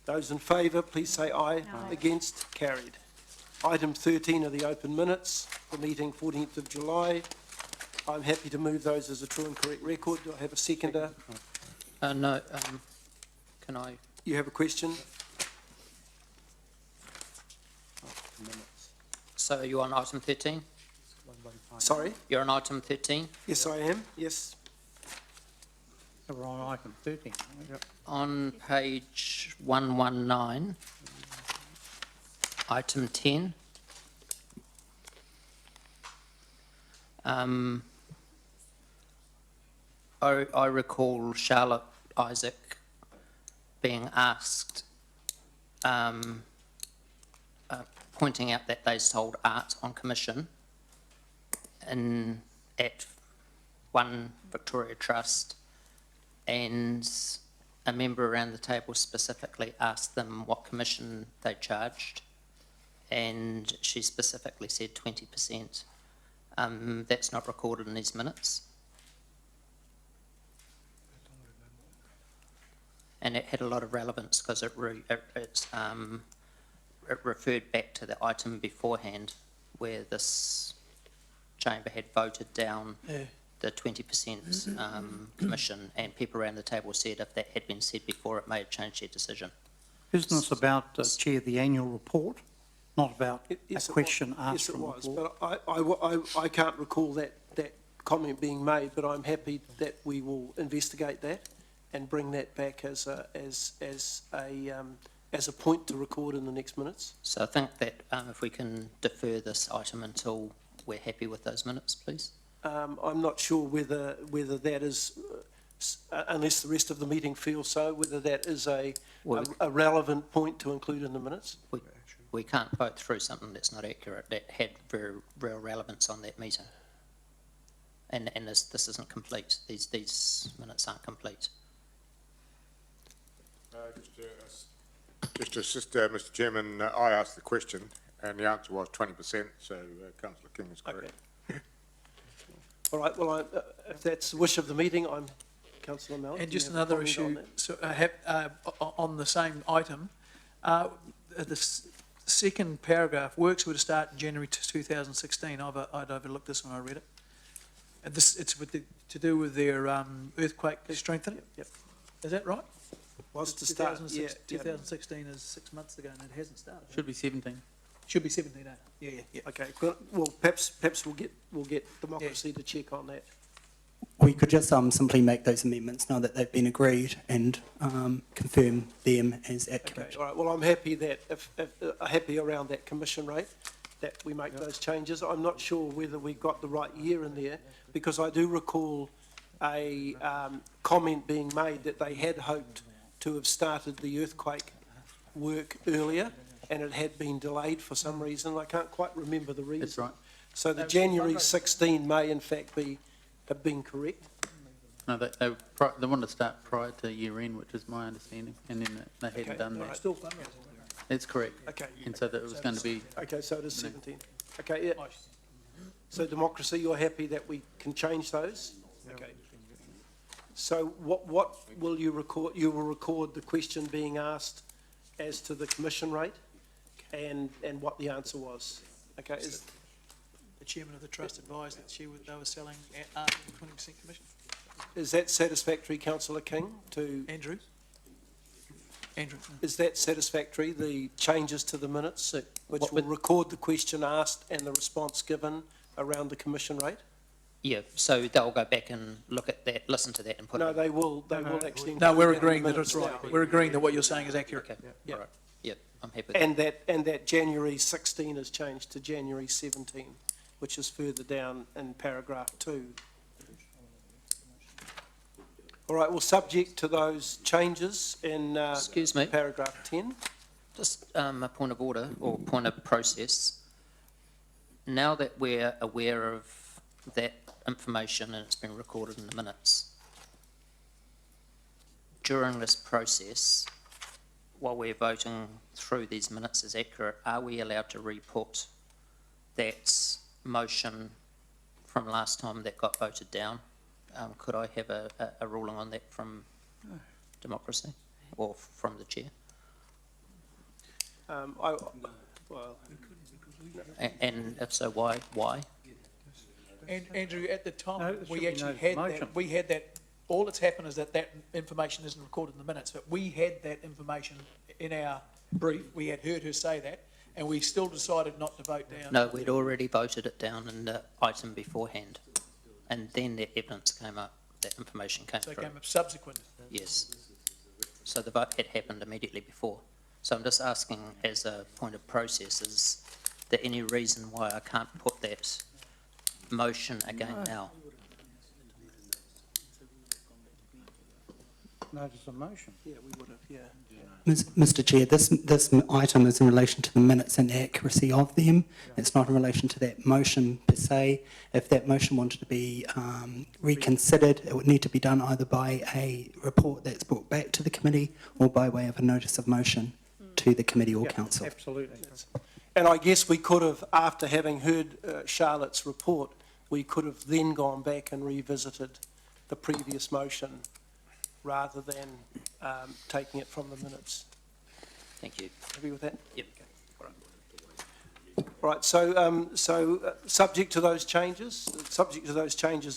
Those in favour, please say aye. Against? Carried. Item 13 are the open minutes, the meeting 14th of July. I'm happy to move those as a true and correct record. Do I have a seconder? No, can I? You have a question? So you're on item 13? Sorry? You're on item 13? Yes, I am. Yes. We're on item 13. On page 119, item 10, I recall Charlotte Isaac being asked, pointing out that they sold art on commission at One Victoria Trust, and a member around the table specifically asked them what commission they charged, and she specifically said 20%. That's not recorded in these minutes. And it had a lot of relevance because it referred back to the item beforehand where this chamber had voted down the 20% commission, and people around the table said if that had been said before, it may have changed their decision. Isn't this about, Chair, the annual report, not about Yes, a question asked Yes, it from the was, floor? but I can't recall that comment being made, but I'm happy that we will investigate that and bring that back as a point to record in the next minutes. So I think that if we can defer this item until we're happy with those minutes, please. I'm not sure whether that is, unless the rest of the meeting feels so, whether that is a relevant point to include in the minutes. We can't vote through something that's not accurate, that had very real relevance on that meeting. And this isn't complete. These minutes aren't complete. Just to assist, Mr. Chairman, I asked the question and the answer was 20%, so Councillor King is correct. Okay. All right, well, if that's the wish of the meeting, I'm Councillor Mallett. And just another issue, so on the same item, the second paragraph, works were to start in January 2016. I'd overlooked this when I read it. And it's to do with their earthquake strengthening? Yep. Is that right? Was to start, yeah. 2016 is 6 months ago and it hasn't started. Should be 17. Should be 17, yeah. Okay, well, perhaps we'll get democracy to check on that. We could just simply make those amendments now that they've been agreed and confirm them as accurate. Okay, all right, well, I'm happy that, if happy around that commission rate, that we make those changes. I'm not sure whether we got the right year in there, because I do recall a comment being made that they had hoped to have started the earthquake work earlier, and it had been delayed for some reason. I can't quite remember the reason. That's right. So the January 16 may in fact have been correct. No, they wanted to start prior to year end, which is my understanding, and then they hadn't done that. Still fundraising. That's correct. Okay. And so that it was going to be. Okay, so it is 17. Okay, yeah. So democracy, you're happy that we can change those? Okay. So what will you record? You will record the question being asked as to the commission rate and what the answer was. Okay. The chairman of the trust advised that they were selling at 20% commission. Is that satisfactory, Councillor King, to... Andrew? Is that satisfactory, the changes to the minutes, which will record the question asked and the response given around the commission rate? Yeah, so they'll go back and look at that, listen to that and put it... No, they will actually... No, we're agreeing that it's right. We're agreeing that what you're saying is accurate. Okay, Yeah. all right. Yeah, I'm happy with that. And that January 16 is changed to January 17, which is further down in paragraph 2. All right, well, subject to those changes in Excuse me. paragraph 10. Just a point of order or point of process. Now that we're aware of that information and it's been recorded in the minutes, during this process, while we're voting through these minutes as accurate, are we allowed to re-put that motion from last time that got voted down? Could I have a ruling on that from democracy or from the chair? And if so, why? And Andrew, at the time, we actually had that, all that's happened is that information isn't recorded in the minutes, but we had that information in our brief. We had heard her say that, and we still decided not to vote down. No, we'd already voted it down in the item beforehand, and then the evidence came up, that information came through. So it came up subsequent. Yes. So the vote had happened immediately before. So I'm just asking, as a point of process, is there any reason why I can't put that motion again now? Notice of motion. Yeah, we would have, yeah. Mr. Chair, this item is in relation to the minutes and the accuracy of them. It's not in relation to that motion per se. If that motion wanted to be reconsidered, it would need to be done either by a report that's brought back to the committee or by way of a notice of motion to the committee or council. Absolutely. And I guess we could have, after having heard Charlotte's report, we could have then gone back and revisited the previous motion rather than taking it from the minutes. Thank you. Happy with that? Yep. Right, so subject to those changes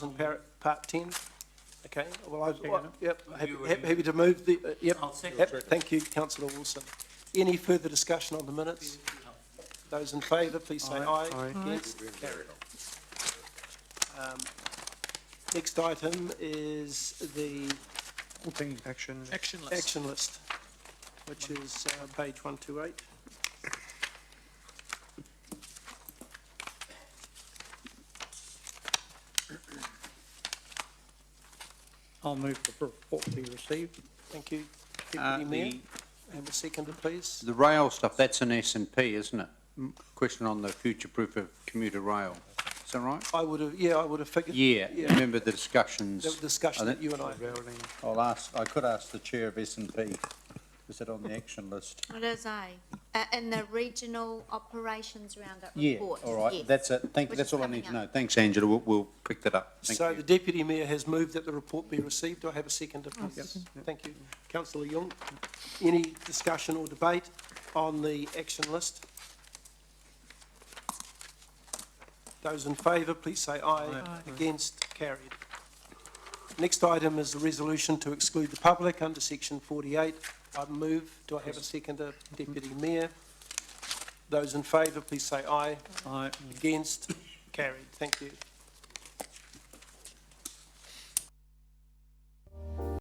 in part 10, okay, well, yep, happy to move the, yep. Thank you, councillor Wilson. Any further discussion on the minutes? Those in favour, please say aye. Against, carried. Next item is the Action list. action list, which is page 128. I'll move the report be received. Thank you. Deputy Mayor, have a seconder, please. The rail stuff, that's an S&P, isn't it? Question on the future proof of commuter rail. Is that right? I would have figured. Yeah, remember the discussions. The discussion that you and I. I could ask the chair of S&P, is it on the action list? It is in the regional operations roundup Yeah, report. all right, yes, that's it. which That's is all I coming need to up. know. Thanks, Angela, we'll pick that up. Thank So you. the Deputy Mayor has moved that the report be received. Do I have a seconder, please? Thank you. Councillor Young, any discussion or debate on the action list? Those in favour, please say aye. Against, carried. Next item is the resolution to exclude the public under section 48. I move. Do I have a seconder, Deputy Mayor? Those in favour, please say aye. Aye. Against, carried. Thank you.